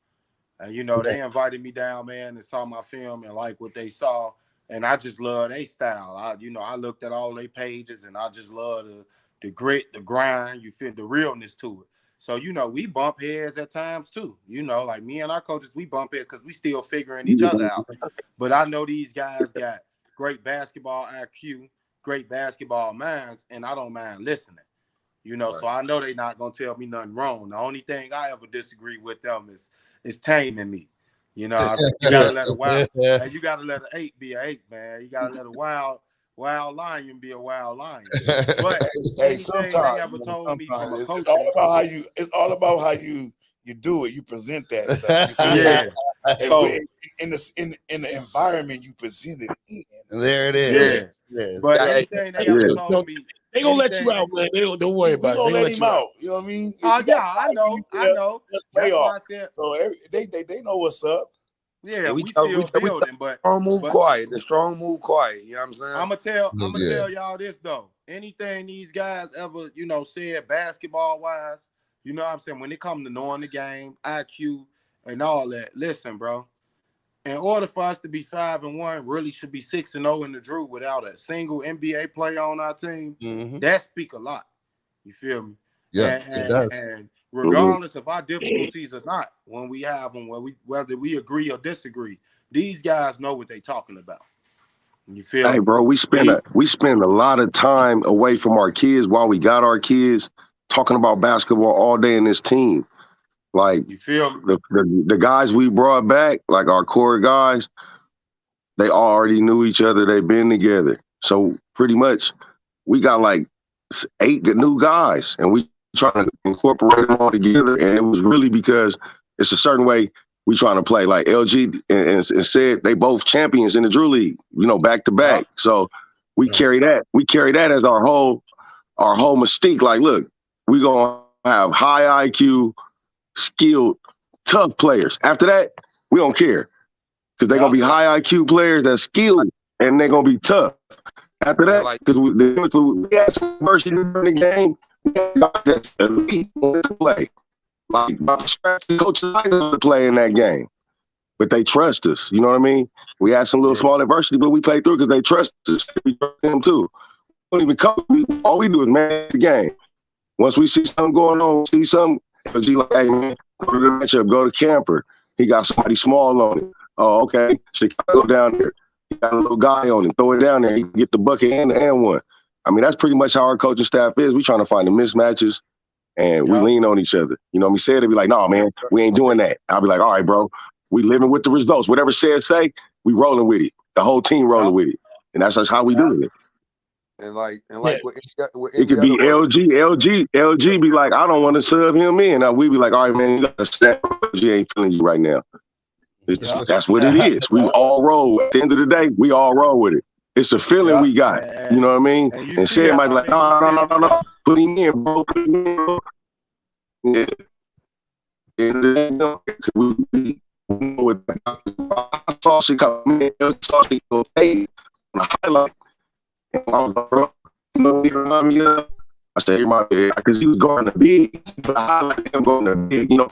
and you know they invited me down, man, and saw my film and like what they saw, and I just love their style. I looked at all their pages, and I just love the grit, the grind. You feel the realness to it. So you know we bump heads at times too. You know, like me and our coaches, we bump heads because we still figuring each other out. But I know these guys got great basketball IQ. Great basketball minds, and I don't mind listening, you know. Right. So I know they're not gonna tell me nothing wrong. The only thing I ever disagree with them is taming me, you know. You gotta let you gotta let an 8 be an 8, man. You gotta let a wild lion be a wild lion. But anything they ever told me from a coach, it's all about how you do it. You present that stuff. Yeah. So in the environment you present it in. There it is. Yeah. But anything they ever told me, they gonna let you out, man. Don't worry about it. They gonna let him out. You know what I mean? I know. That's why I said. So they know what's up. Yeah, we still building, but strong move quiet. The strong move quiet. You know what I'm saying? I'm gonna tell y'all this though. Anything these guys ever, you know, said basketball wise, you know what I'm saying? When it comes to knowing the game, IQ, and all that, listen, bro. In order for us to be 5-1, really should be 6-0 in the Drew without a single NBA player on our team. Mm-hmm. That speak a lot. You feel me? Yeah, it does. And regardless of our difficulties or not, when we have them, whether we agree or disagree, these guys know what they talking about. You feel Hey, me? bro, we spend a lot of time away from our kids while we got our kids talking about basketball all day in this team. Like, you feel me? The guys we brought back, like our core guys, they already knew each other. They've been together. So pretty much we got like 8 new guys, and we trying to incorporate them all together. And it was really because it's a certain way we trying to play. Like LG and said, they both champions in the Drew League, you know, back to back. So we carry that. We carry that as our whole mystique. Like, look, we gonna have high IQ, skilled, tough players. After that, we don't care, because they're gonna be high IQ players that's skilled, and they're gonna be tough. After that, because we had some diversity in the game, we had guys that's elite to play. Like, the coaches like us to play in that game, but they trust us. You know what I mean? We had some little small adversity, but we played through because they trust us. We trust them too. We don't even coach. All we do is manage the game. Once we see something going on, see something, LG like, hey man, go to the matchup, go to Camper. He got somebody small on it. Oh, okay. Chicago down there. He got a little guy on him, throw it down there, he can get the bucket and one. I mean, that's pretty much how our coaching staff is. We trying to find the mismatches, and we lean on each other. You know what I mean? Said, they be like, no, man, we ain't doing that. I'll be like, all right, bro, we living with the results. Whatever said say, we rolling with it. The whole team rolling with it. And that's just how we doing it. And like with it could be LG be like, I don't want to sub him in. Now we be like, all right, man, you got to snap. LG ain't feeling you right now. That's what it is. We all roll. At the end of the day, we all roll with it. It's a feeling we got. You know what I mean? And Shed might be like, no. Put him in, bro. Put him in, bro. Yeah. We know I saw she come in. I saw she go fade on the highlight. And I was like, bro, you know what he remind me of? I said, he remind me because he was going to big. But I highlight him going to big. You know,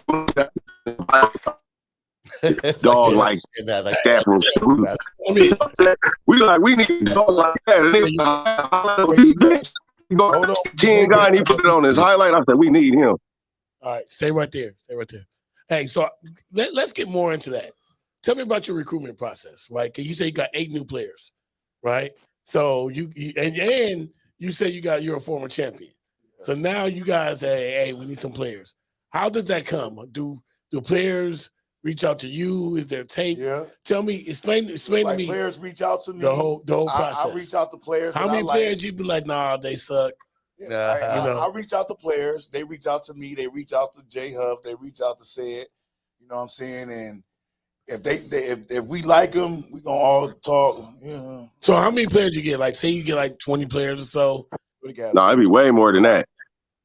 dog like that. We need dogs like that. He ain't got and he put it on his highlight. I said, we need him. All right, stay right there. Hey, so let's get more into that. Tell me about your recruitment process, right? Because you say you got 8 new players, right? So you say you're a former champion. So now you guys say, hey, we need some players. How does that come? Do players reach out to you? Is there tape? Yeah. Tell me, explain to me. Players reach out to me. The whole process. I reach out to players. How many players you be like, nah, they suck? I reach out to players. They reach out to me. They reach out to J Hub. They reach out to Said. You know what I'm saying? And if we like them, we gonna all talk. Yeah. So how many players you get? Like, say you get like 20 players or so. No, it'd be way more than that.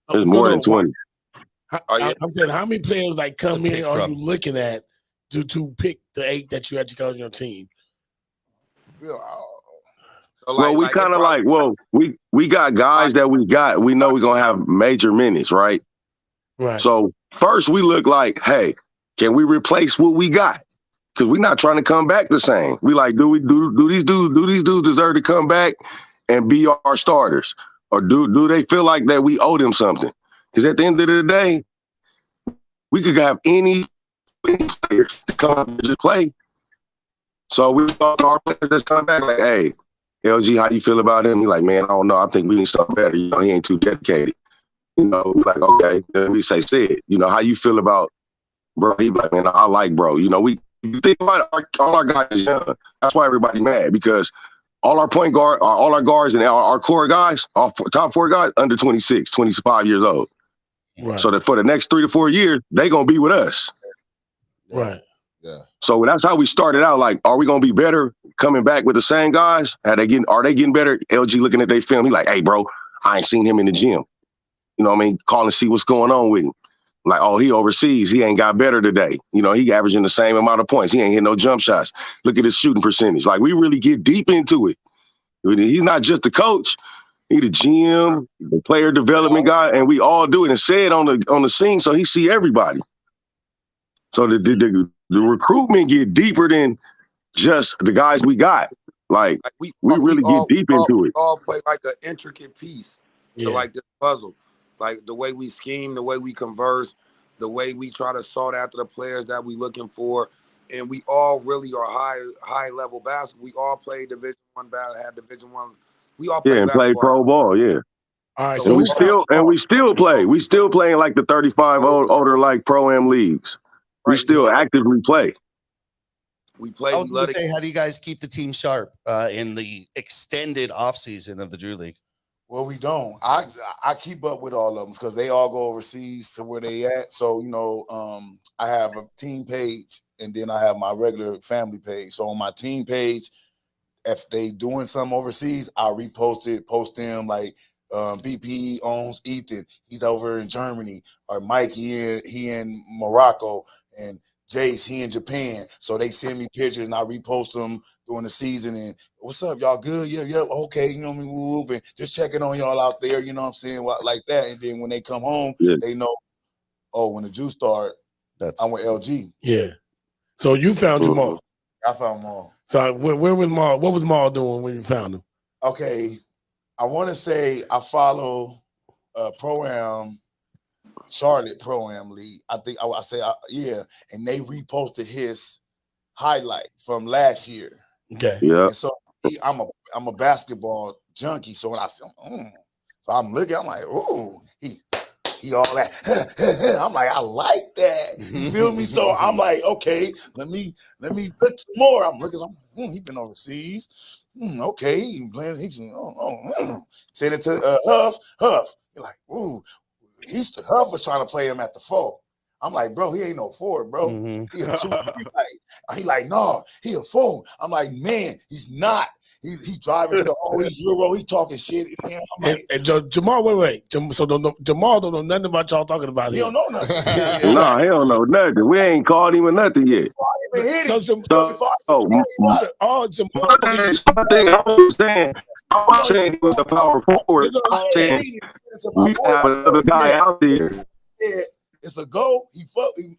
It's more than 20. I'm saying, how many players like come in are you looking at to pick the 8 that you actually got on your team? Well, we kind of we got guys that we know we're going to have major minutes, right? Right. So first we look like, hey, can we replace what we got? Because we're not trying to come back the same. We like, do these dudes deserve to come back and be our starters? Or do they feel like that we owe them something? Because at the end of the day, we could have any player to come up and just play. So we talk to our players that's coming back like, hey, LG, how you feel about him? He's like, man, I don't know. I think we need something better. You know, he ain't too dedicated. You know, like, okay. Then we say, you know, how you feel about bro? He like, man, I like bro. You know, you think about it, all our guys is young. That's why everybody mad, because all our point guard, all our guards and our core guys, top 4 guys, under 26, 25 years old. Right. So that for the next 3 to 4 years, they gonna be with us. Right. Yeah. So that's how we started out. Like, are we gonna be better coming back with the same guys? Are they getting better? LG looking at their film, he like, hey, bro, I ain't seen him in the gym. You know what I mean? Calling to see what's going on with him. Like, oh, he overseas. He ain't got better today. You know, he averaging the same amount of points. He ain't hitting no jump shots. Look at his shooting percentage. Like, we really get deep into it. He's not just the coach. He the GM, the player development guy, and we all do it and say it on the scene so he see everybody. So the recruitment get deeper than just the guys we got. Like we really get deep into it. We all play like an intricate piece to like this puzzle. Like the way we scheme, the way we converse, the way we try to sort after the players that we looking for. And we all really are high level basketball. We all play Division I had Division I. We all play play pro ball, yeah. All right, so we still play. We still playing like the 35 older like pro-am leagues. We still actively play. We play. I was going to say, how do you guys keep the team sharp in the extended offseason of the Drew League? Well, we don't. I keep up with all of them because they all go overseas to where they at. So, you know, I have a team page and then I have my regular family page. So on my team page, if they doing something overseas, I repost it, post them like BP owns Ethan. He's over in Germany. Or Mike, he in Morocco. And Jace, he in Japan. So they send me pictures and I repost them during the season. And what's up, y'all good? Yeah, okay. You know what I mean? Whoop, and just checking on y'all out there. You know what I'm saying? Like that. And then when they come home, they know, oh, when the juice start, I'm with LG. Yeah. So you found Jamal. I found Maul. So where was Maul? What was Maul doing when you found him? Okay. I want to say I follow Pro-Am, Charlotte Pro-Am League. I think I say, yeah. And they reposted his highlight from last year. Okay. Yeah. And so I'm a basketball junkie. So when I see him, so I'm looking, I'm like, oh, he all that. I'm like, I like that. You feel me? So I'm like, okay, let me look some more. I'm looking, he been overseas. Okay, he playing. Send it to Huff. You're like, ooh, Huff was trying to play him at the 4. I'm like, bro, he ain't no 4, bro. He a 2. He like, no, he a 4. I'm like, man, he's not. He's driving to the Euro. He talking shit. Man, I'm like, and Jamal, wait. So Jamal don't know nothing about y'all talking about he him. don't know nothing. No, he don't know nothing. We ain't called him or nothing yet. Jamal. One thing I was saying, I'm not saying he was a power forward. I'm saying we have another guy out there. Yeah, it's a go. He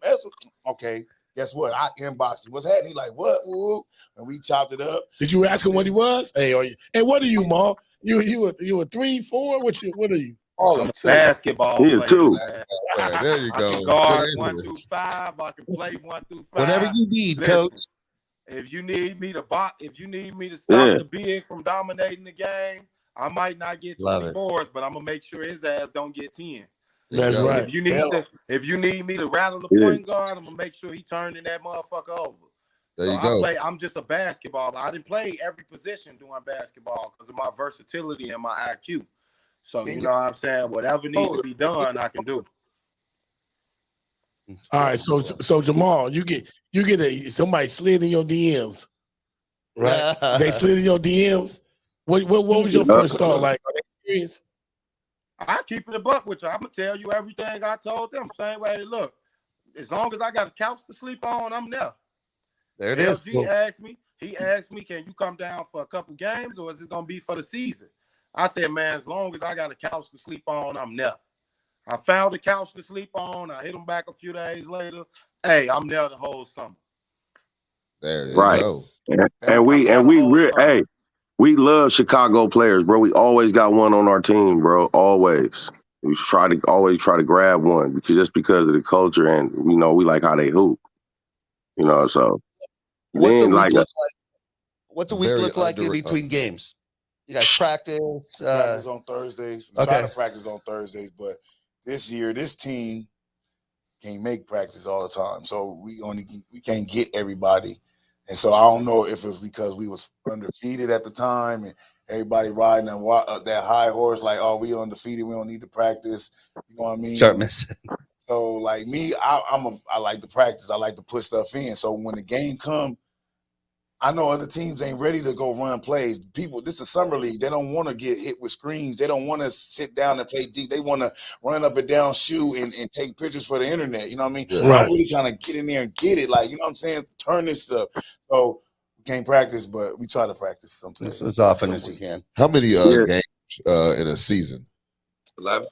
messed with. Okay, guess what? I inboxed him. What's happening? He like, what? Woo. And we chopped it up. Did you ask him what he was? Hey, what are you, Ma? You a 3, 4? What are you? I'm a basketball player. 2. There you go. I can guard 1 through 5. I can play 1 through 5. Whatever you need, coach. If you need me to stop the big from dominating the game, I might not get 20 boards, but I'm gonna make sure his ass don't get 10. That's right. If you need me to rattle the point guard, I'm gonna make sure he turning that motherfucker over. There you go. I'm just a basketballer. I didn't play every position doing basketball because of my versatility and my IQ. So you know what I'm saying? Whatever needs to be done, I can do. All right, so Jamal, you get somebody slid in your DMs, right? They slid in your DMs. What was your first thought like? Are they serious? I keep it a buck with you. I'm gonna tell you everything I told them. Same way. Look, as long as I got a couch to sleep on, I'm there. There it is. He asked me, can you come down for a couple games or is it gonna be for the season? I said, man, as long as I got a couch to sleep on, I'm there. I found a couch to sleep on. I hit him back a few days later. Hey, I'm there the whole summer. There you go. And we love Chicago players, bro. We always got one on our team, bro. Always. We always try to grab one because of the culture and we like how they hoop. So what's a week look like? What's a week look like in between games? You guys practice? Practice on Thursdays. We try to practice on Thursdays, but this year, this team can't make practice all the time. So we can't get everybody. And so I don't know if it's because we was undefeated at the time and everybody riding that high horse like, oh, we undefeated, we don't need to practice. You know what I mean? Start missing. So like me, I like to practice. I like to put stuff in. So when the game comes, I know other teams ain't ready to go run plays. This is summer league. They don't want to get hit with screens. They don't want to sit down and play deep. They want to run up and down, shoot, and take pictures for the internet. You know what I mean? Yeah. Right. I'm really trying to get in there and get it. Like, you know what I'm saying? Turn this stuff. So we can't practice, but we try to practice sometimes. As often as you can. How many games in a season? 11,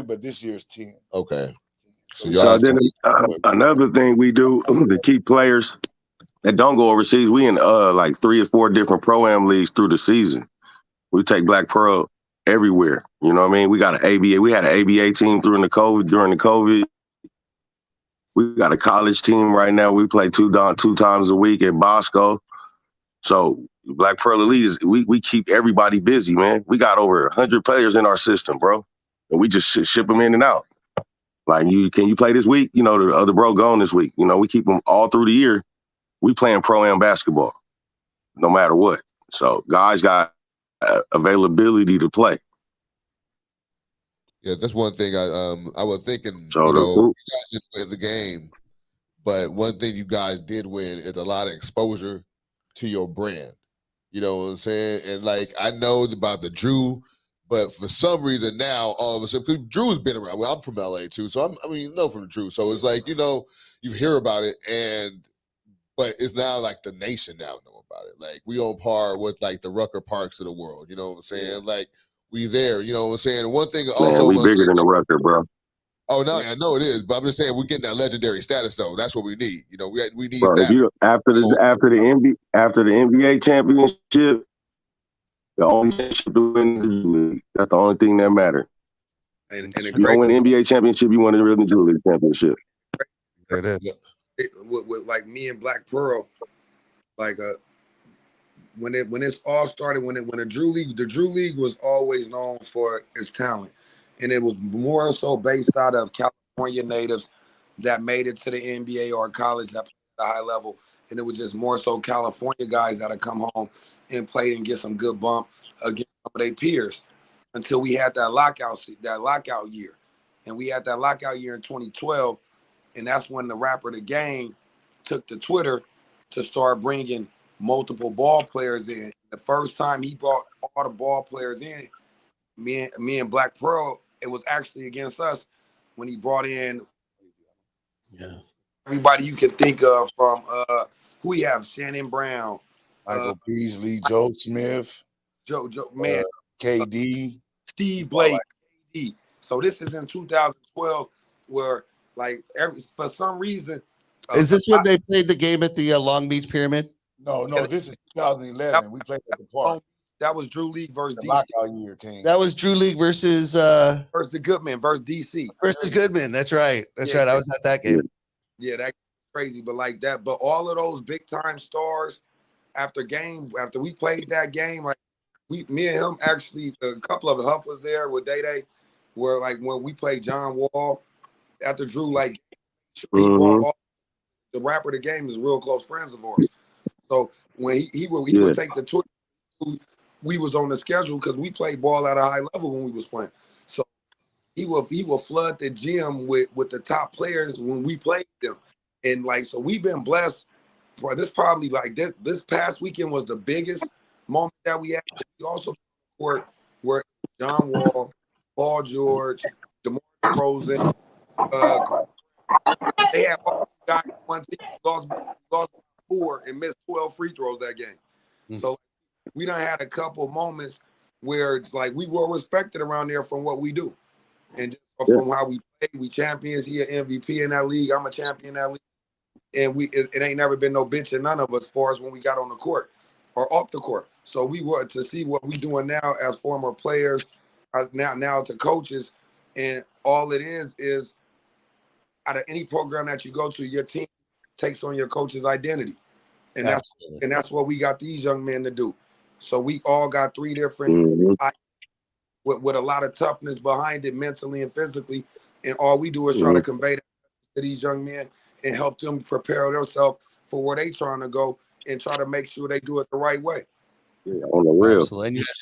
but this year's 10. Okay. So another thing we do to keep players that don't go overseas, we in like 3 or 4 different pro-am leagues through the season. We take Black Pearl everywhere. You know what I mean? We got an ABA. We had an ABA team during the COVID. We got a college team right now. We play 2 times a week at Bosco. So Black Pearl Elite we keep everybody busy, man. We got over 100 players in our system, bro, and we just ship them in and out. Like, can you play this week? The other bro gone this week. We keep them all through the year. We playing pro-am basketball, no matter what. So guys got availability to play. Yeah, that's one thing I was thinking. You guys didn't win the game, but one thing you guys did win is a lot of exposure to your brand. You know what I'm saying? And like, I know about the Drew, but for some reason now, all of a sudden, because Drew's been around. Well, I'm from LA too, so from the Drew. So it's like, you hear about it, but it's now like the nation now know about it. Like, we on par with like the Rucker Parks of the world. You know what I'm saying? Like, we there. You know what I'm saying? One thing also, we bigger than the Rucker, bro. Oh no, I know it is, but I'm just saying we're getting that legendary status though. That's what we need. We need bro, that. After the NBA championship, the only championship to win is the league. That's the only thing that matters. And you don't win the NBA championship, you win the Rhythm Julie championship. There it is. With like me and Black Pearl, like when it all started, when the Drew League was always known for its talent, and it was more so based out of California natives that made it to the NBA or college that played at a high level, and it was just more so California guys that had come home and played and get some good bump against some of their peers until we had that lockout year, and we had that lockout year in 2012, and that's when the rapper The Game took to Twitter to start bringing multiple ball players in. The first time he brought all the ball players in, me and Black Pearl, it was actually against us when he brought in everybody you can think of from who we have, Shannon Brown, Michael Beasley, Joe Smith, Joe man, KD, Steve Blake, KD. So this is in 2012 where for some reason. Is this when they played the game at the Long Beach Pyramid? No, this is 2011. We played at the park. That was Drew League versus the DC. lockout year came. That was Drew League versus the Goodman versus DC. Versus Goodman. That's right. That's right. I was at that game. Yeah, that's crazy. But like that, but all of those big time stars after we played that game, like me and him actually, a couple of Huff was there with Day, where like when we played John Wall after Drew, like he brought all the rapper The Game is real close friends of ours. So when he would take the tour, we was on the schedule because we played ball at a high level when we was playing. So he will flood the gym with the top players when we played them. And like, so we've been blessed. Boy, this probably like this past weekend was the biggest moment that we had. We also where John Wall, Paul George, DeMar DeRozan, they had all got one team, lost 4 and missed 12 free throws that game. So we done had a couple moments where it's like we were respected around there from what we do. And just from how we play, we champions. He an MVP in that league. I'm a champion in that league. And it ain't never been no bitch in none of us as far as when we got on the court or off the court. So we were to see what we doing now as former players, now to coaches. And all it is out of any program that you go to, your team takes on your coach's identity. And that's what we got these young men to do. So we all got 3 different with a lot of toughness behind it, mentally and physically. And all we do is try to convey that to these young men and help them prepare themselves for where they trying to go and try to make sure they do it the right way. Yeah, on the real. Absolutely. And you did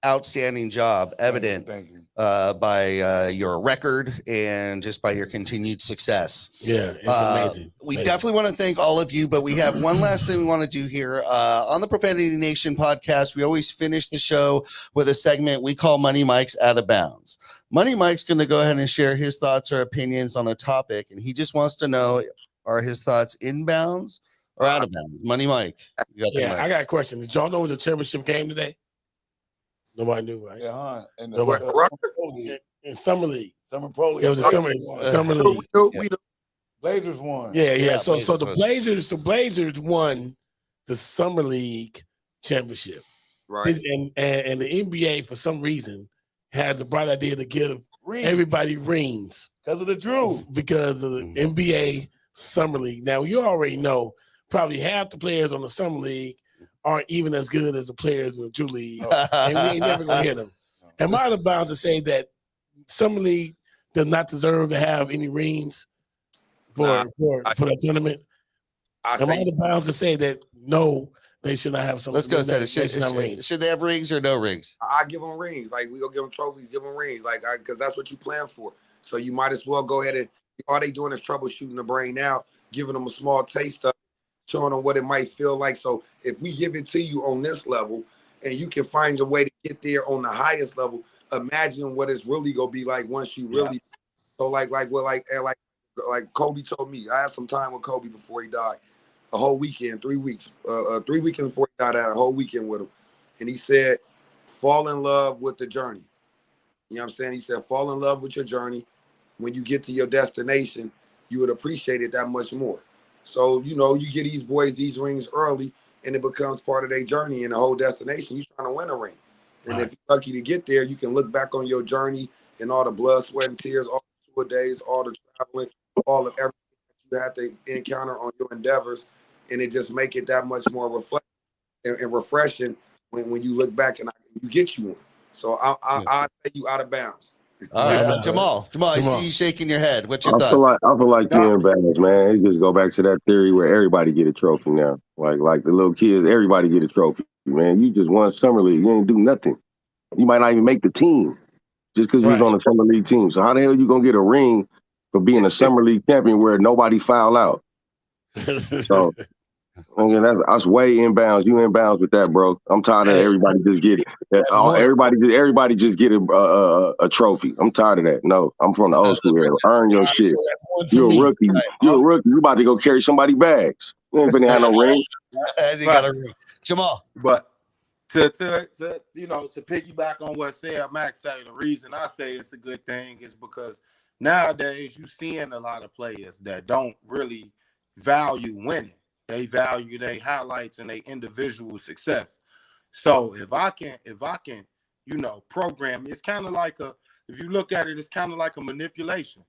an outstanding job, evident by your record and just by your continued success. Yeah, it's amazing. We definitely want to thank all of you, but we have one last thing we want to do here. On the Profanity Nation podcast, we always finish the show with a segment we call Money Mike's Out of Bounds. Money Mike's going to go ahead and share his thoughts or opinions on a topic, and he just wants to know, are his thoughts in bounds or out of bounds? Money Mike. I got a question. Did y'all know it was a championship game today? Nobody knew, right? Yeah, and in Summer League. Summer Pro League. It was a Summer League. Blazers won. Yeah. So the Blazers won the Summer League championship. Right. And the NBA, for some reason, has a bright idea to give everybody rings. Because of the Drew. Because of the NBA Summer League. Now, you already know probably half the players on the Summer League aren't even as good as the players in the Drew League. And we ain't never going to hear them. Am I bound to say that Summer League does not deserve to have any rings for the tournament? Am I bound to say that no, they should not have some? Let's go. Should they have rings or no rings? I give them rings. Like, we go give them trophies, give them rings. Like, because that's what you plan for. So you might as well go ahead and all they doing is troubleshooting the brain out, giving them a small taste of it, showing them what it might feel like. So if we give it to you on this level and you can find a way to get there on the highest level, imagine what it's really gonna be like once you really. So like Kobe told me, I had some time with Kobe before he died, a whole weekend, 3 weeks, 3 weekends before he died. I had a whole weekend with him, and he said, "Fall in love with the journey." You know what I'm saying? He said, "Fall in love with your journey. When you get to your destination, you would appreciate it that much more." So, you know, you get these boys these rings early, and it becomes part of their journey and the whole destination. You're trying to win a ring. And if you're lucky to get there, you can look back on your journey and all the blood, sweat, and tears, all the 2 days, all the traveling, all of everything that you had to encounter on your endeavors, and it just make it that much more reflective and refreshing when you look back and you get you one. So I'll take you out of bounds. All right, Jamal, I see you shaking your head. What's your I thoughts? feel like the inbounds, man. It just go back to that theory where everybody get a trophy now. Like the little kids, everybody get a trophy, man. You just won summer league. You ain't do nothing. You might not even make the team just because you was on a summer league team. So how the hell you gonna get a ring for being a summer league champion where nobody foul out? So that's way inbounds. You inbounds with that, bro. I'm tired of everybody just get it. Everybody just get a trophy. I'm tired of that. No, I'm from the old school era. Earn your shit. You're a rookie. You're a rookie. You about to go carry somebody bags. You ain't finna have no ring. You got a ring. Jamal. But to piggyback on what Max said, the reason I say it's a good thing is because nowadays you seeing a lot of players that don't really value winning. They value their highlights and their individual success. So if I can, program, it's kind of like if you look at it, it's kind of like a manipulation.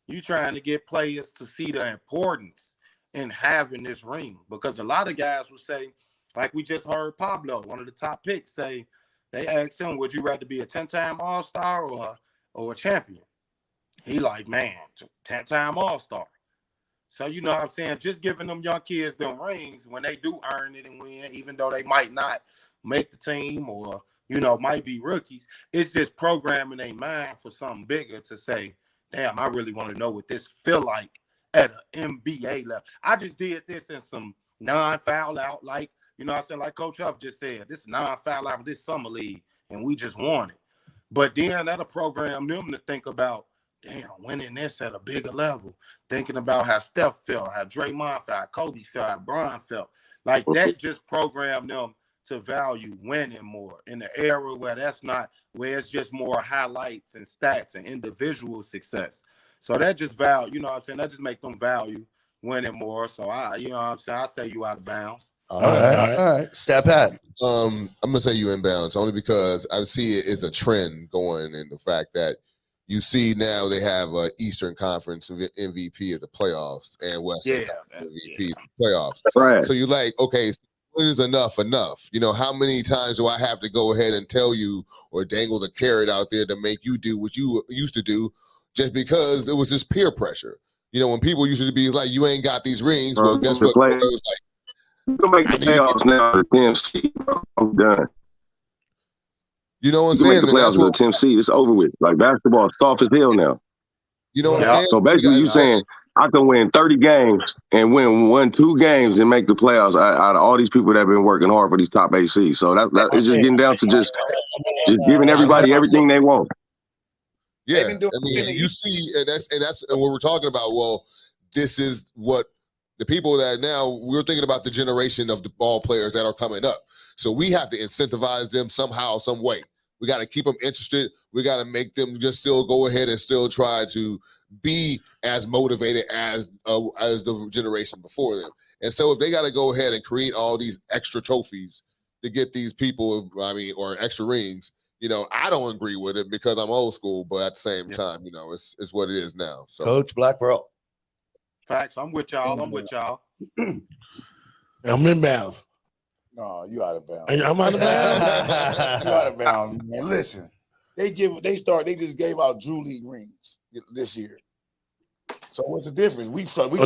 You trying to get players to see the importance in having this ring, because a lot of guys will say, like we just heard Pablo, one of the top picks, say, they asked him, would you rather be a 10-time All-Star or a champion? He like, man, 10-time All-Star. So, you know what I'm saying? Just giving them young kids them rings when they do earn it and win, even though they might not make the team or, might be rookies, it's just programming their mind for something bigger to say, damn, I really want to know what this feel like at an NBA level. I just did this in some non-foul out, like, like Coach Huff just said, this is non-foul out of this summer league, and we just won it. But then that'll program them to think about, damn, winning this at a bigger level, thinking about how Steph felt, how Draymond felt, how Kobe felt, how Bron felt. Like that just programmed them to value winning more in the era where it's just more highlights and stats and individual success. So that just value, that just make them value winning more. So I say you out of bounds. All right. Step at. I'm gonna say you inbounds only because I see it as a trend going in the fact that you see now they have an Eastern Conference MVP of the playoffs and Western Conference MVP of the playoffs. Right. So you're like, okay, when is enough? How many times do I have to go ahead and tell you or dangle the carrot out there to make you do what you used to do just because it was just peer pressure? When people used to be like, you ain't got these rings. Well, guess what? It was like, you can make the playoffs now with a 10 seed, bro. I'm done. You know what I'm you saying? Make the playoffs with a 10 seed. It's over with. Like basketball is soft as hell now. You know what I'm saying? So basically, you saying I can win 30 games and win 2 games and make the playoffs out of all these people that have been working hard for these top 8 seeds. So that it's just getting down to just giving everybody everything they want. Yeah, you see, and that's what we're talking about. Well, this is what the people that now we're thinking about the generation of the ball players that are coming up. So we have to incentivize them somehow, some way. We got to keep them interested. We got to make them just still go ahead and still try to be as motivated as the generation before them. And so if they got to go ahead and create all these extra trophies to get these people, or extra rings, I don't agree with it because I'm old school, but at the same time, it's what it is now. So Coach Black Pearl. Facts. I'm with y'all. I'm inbounds. No, you out of bounds. I'm out of bounds. You out of bounds, man. Listen, they just gave out Drew League rings this year. So what's the difference?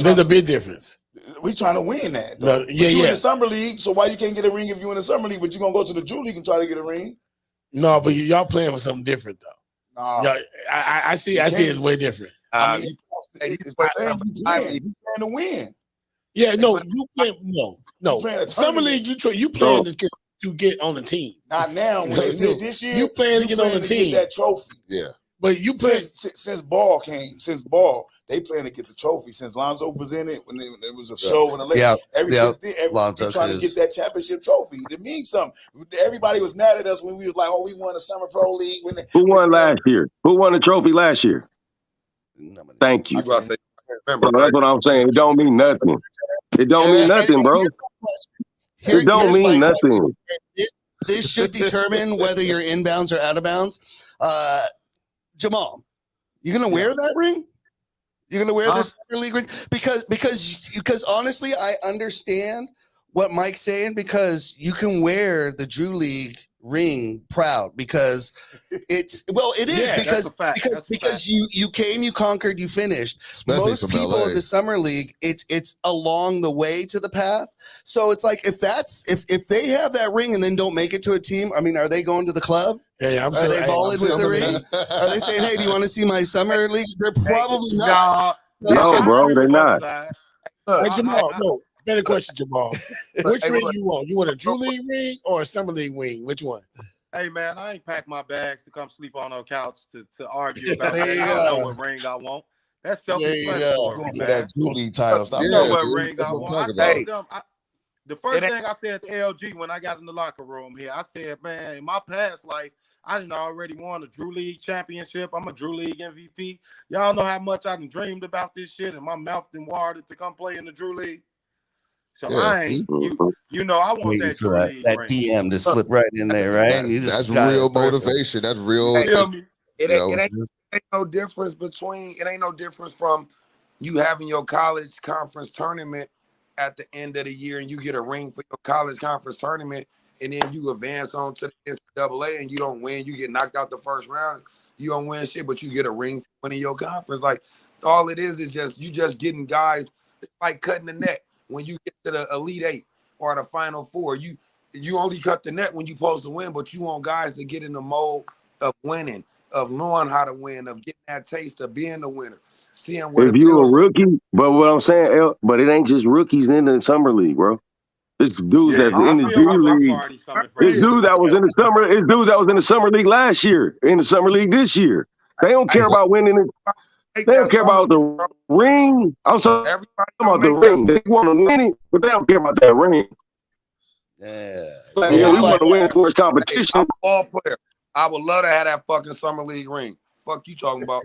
There's a big difference. We trying to win that. No, you in the summer league, so why you can't get a ring if you in the summer league, but you're gonna go to the Drew League and try to get a ring? No, but y'all playing with something different though. No, I see it's way different. It's playing to win. Yeah, no, you play no. Summer league, you playing to get on the team. Not now. When they said this year, you playing to get on the team. Get that trophy. Yeah. But you play since ball came. Since ball, they plan to get the trophy. Since Lonzo was in it, when it was a show in the late. Since then, everybody trying to get that championship trophy. It means something. Everybody was mad at us when we was like, "Oh, we won the Summer Pro League." Who won last year? Who won the trophy last year? Thank you. Bro, that's what I'm saying. It don't mean nothing. It don't mean nothing, bro. It don't mean nothing. This should determine whether you're inbounds or out of bounds. Jamal, you gonna wear that ring? You're gonna wear this Summer League ring? Because honestly, I understand what Mike's saying because you can wear the Drew League ring proud because it's it is Yeah, because that's a fact. because That's a because fact. you came, you conquered, you finished. Especially Most from people LA. in the summer league, it's along the way to the path. So it's like if they have that ring and then don't make it to a team, I mean, are they going to the club? Hey, I'm Are so, they hey, balling I'm with so- the ring? Are they saying, "Hey, do you want to see my summer league?" They're probably not. No, bro, they're not. Hey, Jamal, no. Better question, Jamal. Which Hey, ring look. you want? You want a Drew League ring or a Summer League ring? Which one? Hey man, I ain't packed my bags to come sleep on no couch to argue about There that. you I don't know go. what ring I want. That's There you self-explanatory, Going for man. that Drew League title. Stop You Yeah, know playing. what see, ring I that's what I'm want. I talking told about. them the first thing I said to LG when I got in the locker room here, I said, man, in my past life, I didn't already won a Drew League championship. I'm a Drew League MVP. Y'all know how much I done dreamed about this shit, and my mouth done watered to come play in the Drew League. So Yeah, I see? ain't you know I want Waiting that for Drew that, League that ring. DM to slip right in there, right? You just That's got real it perfect. motivation. That's real. Hey, Feel me? It You ain't, know, it ain't no difference from you having your college conference tournament at the end of the year and you get a ring for your college conference tournament and then you advance on to the NCAA and you don't win, you get knocked out the first round, you don't win shit, but you get a ring for winning your conference. Like all it is just you just getting guys. It's like cutting the net when you get to the Elite Eight or the Final Four. You only cut the net when you're supposed to win, but you want guys to get in the mold of winning, of knowing how to win, of getting that taste of being the winner, seeing what If it you a feels. rookie, but what I'm saying, but it ain't just rookies in the summer league, bro. It's dudes Yeah, that's in I the feel G where my League. party's coming It It's from. is. dudes that was in the summer. It's dudes that was in the summer league last year, in the summer league this year. They don't care Hey, about winning it. make They don't that care summer about the league, bro. ring. I'm talking Everybody about don't the make that. ring. They want to win it, but they don't care about that ring. Yeah. Like, Yeah, yeah, we I want like to win sports Hey, competition. I'm a ball player. I would love to have that fucking summer league ring. Fuck you talking about?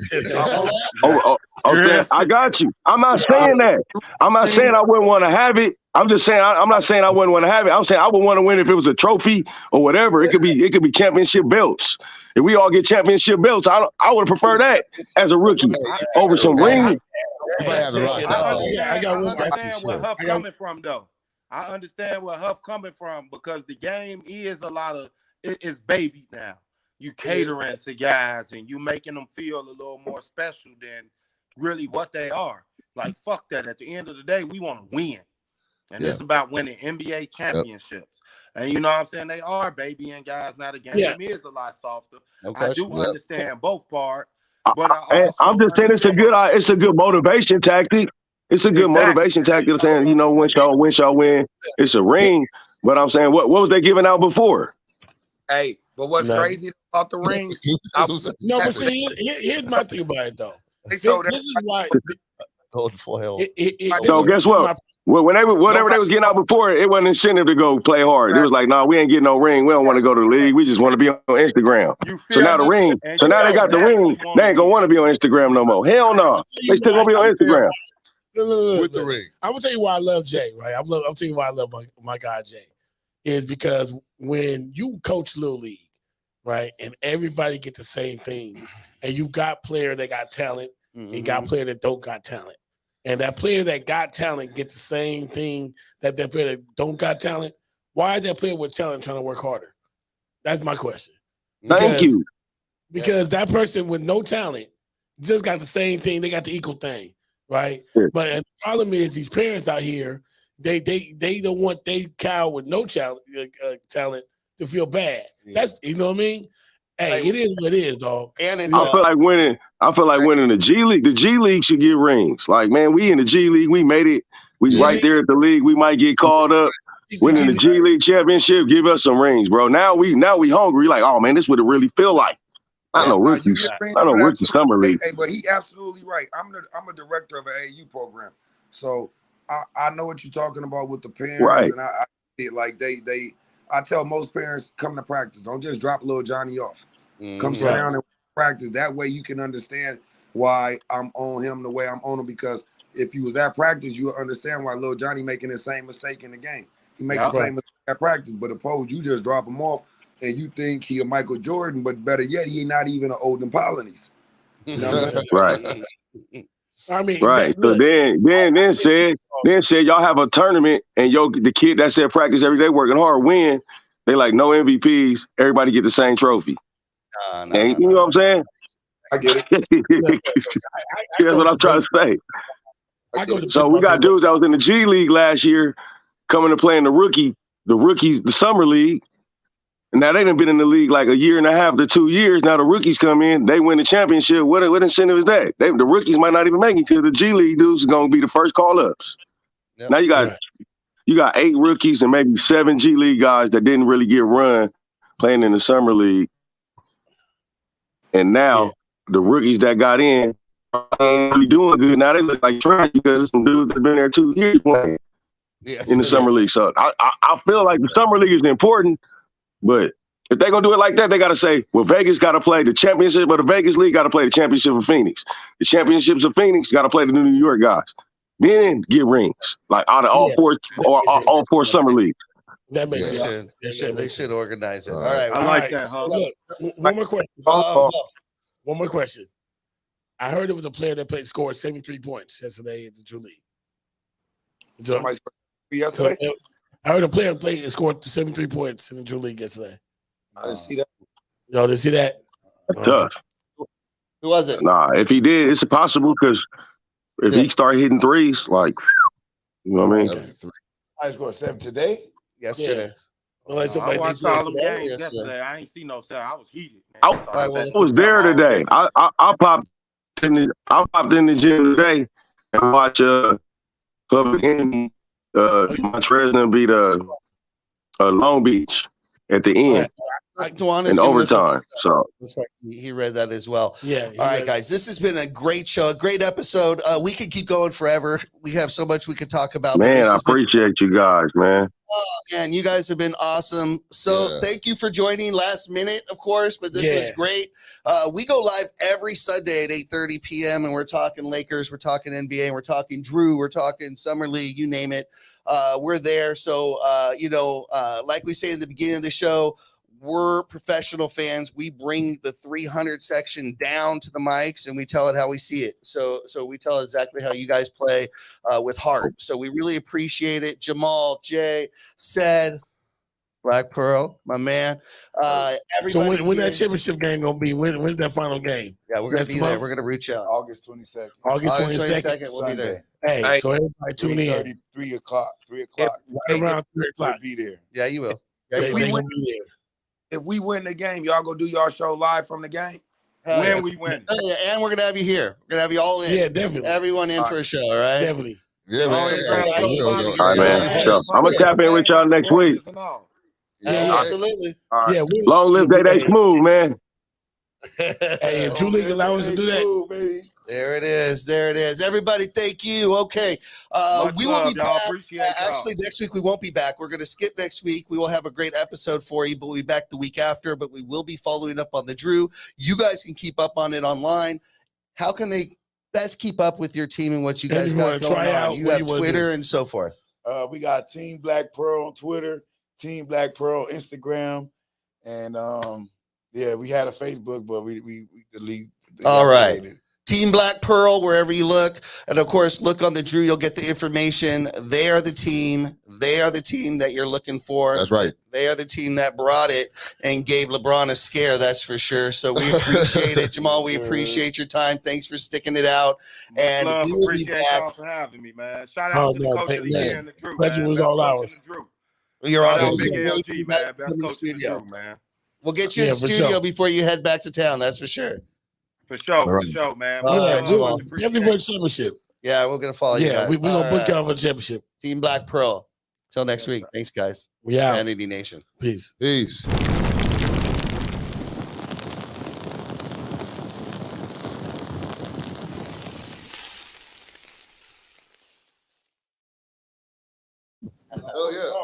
Okay, I got you. I'm not saying that. I'm not saying I wouldn't want to have it. I'm just saying I'm not saying I wouldn't want to have it. I'm saying I would want to win if it was a trophy or whatever. It could be championship belts. If we all get championship belts, I would prefer that as a rookie over some rings. everybody has a right. I got I one. understand where Huff I got- coming from, though. I understand where Huff coming from because the game is a lot of it's baby now. You catering to guys and you making them feel a little more special than really what they are. Like fuck that. At the end of the day, we want to win, and it's about winning NBA championships. And you know what I'm saying? They are babying guys now. The game is a lot softer. I do understand both parts, but I also I'm just saying it's a good motivation tactic. It's a good motivation tactic saying, win y'all win. It's a ring. But I'm saying, what was they giving out before? Hey, but what's crazy about the rings? No, but see, here's my thing about it though. This is why gold foil. So guess what? Whatever they was getting out before, it wasn't incentive to go play hard. It was like, nah, we ain't getting no ring. We don't want to go to the league. We just want to be on Instagram. So now the ring. So now they got the ring. They ain't gonna want to be on Instagram no more. Hell no. They still gonna be on Instagram. With the ring. I'm gonna tell you why I love Jay, right? I'm telling you why I love my guy Jay. Is because when you coach Little League, right, and everybody get the same thing, and you got player that got talent, and got player that don't got talent, and that player that got talent get the same thing that player that don't got talent. Why is that player with talent trying to work harder? That's my question. Thank you. Because that person with no talent just got the same thing. They got the equal thing, right? Yeah. But the problem is these parents out here. They don't want they cow with no talent to feel bad. That's what I mean. Hey, it is what it is, dog. And it's I feel like winning the G League. The G League should get rings. Like, man, we in the G League. We made it. We right there at the league. We might get called up. Winning the G League championship, give us some rings, bro. Now we hungry. Like, oh man, this would it really feel like. I know rookies. I know rookie summer league. Hey, but he absolutely right. I'm a director of an AAU program, so I know what you're talking about with the parents, right. And I like I tell most parents come to practice. Don't just drop little Johnny off. Come sit down and practice. That way you can understand why I'm on him the way I'm on him. Because if you was at practice, you would understand why little Johnny making the same mistake in the game. He make the same mistake at practice, but opposed you just drop him off and you think he a Michael Jordan, but better yet, he not even an Olden Polonies. You know what I mean? Right. I mean, Right. So look, then said y'all have a tournament and the kid that said practice every day working hard win. They like no MVPs. Everybody get the same trophy. You know what I'm saying? I get it. That's what I'm trying to say. So we got dudes that was in the G League last year coming to play in the summer league. And now they done been in the league like a year and a half to 2 years. Now the rookies come in, they win the championship. What incentive is that? The rookies might not even make it to the G League dudes are gonna be the first call-ups. Yep. Now you got 8 rookies and maybe 7 G League guys that didn't really get run playing in the summer league. And now the rookies that got in ain't really doing good. Now they look like trash because some dudes that been there 2 years playing in the summer league. So I feel like the summer league is important. But if they're going to do it like that, they got to say, well, Vegas got to play the championship, but the Vegas League got to play the championship of Phoenix. The championships of Phoenix got to play the New York guys. Then get rings, like out of all four summer leagues. That makes sense. They should organize it. All right. I like that, huh? Look, one more question. One more question. I heard there was a player that scored 73 points yesterday at the Drew League. Yesterday? I heard a player played and scored 73 points in the Drew League yesterday. I didn't see that. Y'all didn't see that? That's tough. Who was it? Nah, if he did, it's possible because if he start hitting threes, like, you know what I mean? Okay. I scored 7 today? Yesterday. Yeah. I watched all them games yesterday. I ain't see no set. I was heated. I was there today. I popped in the gym today and watch Public Enemy Montrez beat Long Beach at the end in overtime. So looks like he read that as well. Yeah. All right, guys. This has been a great show, a great episode. We could keep going forever. We have so much we could talk about. Man, I appreciate you guys, man. Oh, man, you guys have been awesome. So thank you for joining last minute, of course, but this was great. We go live every Sunday at 8:30 p.m. and we're talking Lakers, we're talking NBA, we're talking Drew, we're talking Summer League, you name it. We're there. So, like we say in the beginning of the show, we're professional fans. We bring the 300 section down to the mics and we tell it how we see it. So we tell exactly how you guys play with heart. So we really appreciate it. Jamal, Jay, said, Black Pearl, my man. So when that championship game gonna be? When's that final game? Yeah, we're gonna be there. We're gonna reach out. August 22nd. August 22nd. We'll be there. Hey, so everybody tune in. 3 o'clock. Right around 3 o'clock. We'll be there. Yeah, you will. Yeah, if we win the game, y'all gonna do y'all show live from the game? When we win. And we're gonna have you here. We're gonna have you all in. Yeah, definitely. Everyone in for a show, all right? Definitely. Yeah, man. All right, man. So I'm gonna tap in with y'all next week. Yeah, absolutely. Right. Yeah, Long live they smooth, man. Hey, if Drew League allows us to do that, baby. There it is. There it is. Everybody, thank you. Okay. We will be back. Actually, next week we won't be back. We're going to skip next week. We will have a great episode for you, but we'll be back the week after. But we will be following up on the Drew. You guys can keep up on it online. How can they best keep up with your team and what you guys got going on? You have Twitter and so forth. We got Team Black Pearl on Twitter, Team Black Pearl Instagram, and we had a Facebook, but we deleted. All right. Team Black Pearl, wherever you look. And of course, look on the Drew, you'll get the information. They are the team. They are the team that you're looking for. That's right. They are the team that brought it and gave LeBron a scare, that's for sure. So we appreciate it. Jamal, we appreciate your time. Thanks for sticking it out. And we will be back. Y'all for having me, man. Shout out to the coach of the year and the Drew. Pleasure was all ours. You're awesome. Big LG, man. Best coach in the Drew, man. We'll get you in the studio before you head back to town. That's for sure. For sure, man. Definitely for the championship. Yeah, we're going to follow you guys. We're going to book out for the championship. Team Black Pearl. Till next week. Thanks, guys. We out. Vanity Nation. Peace. Peace. Oh, yeah.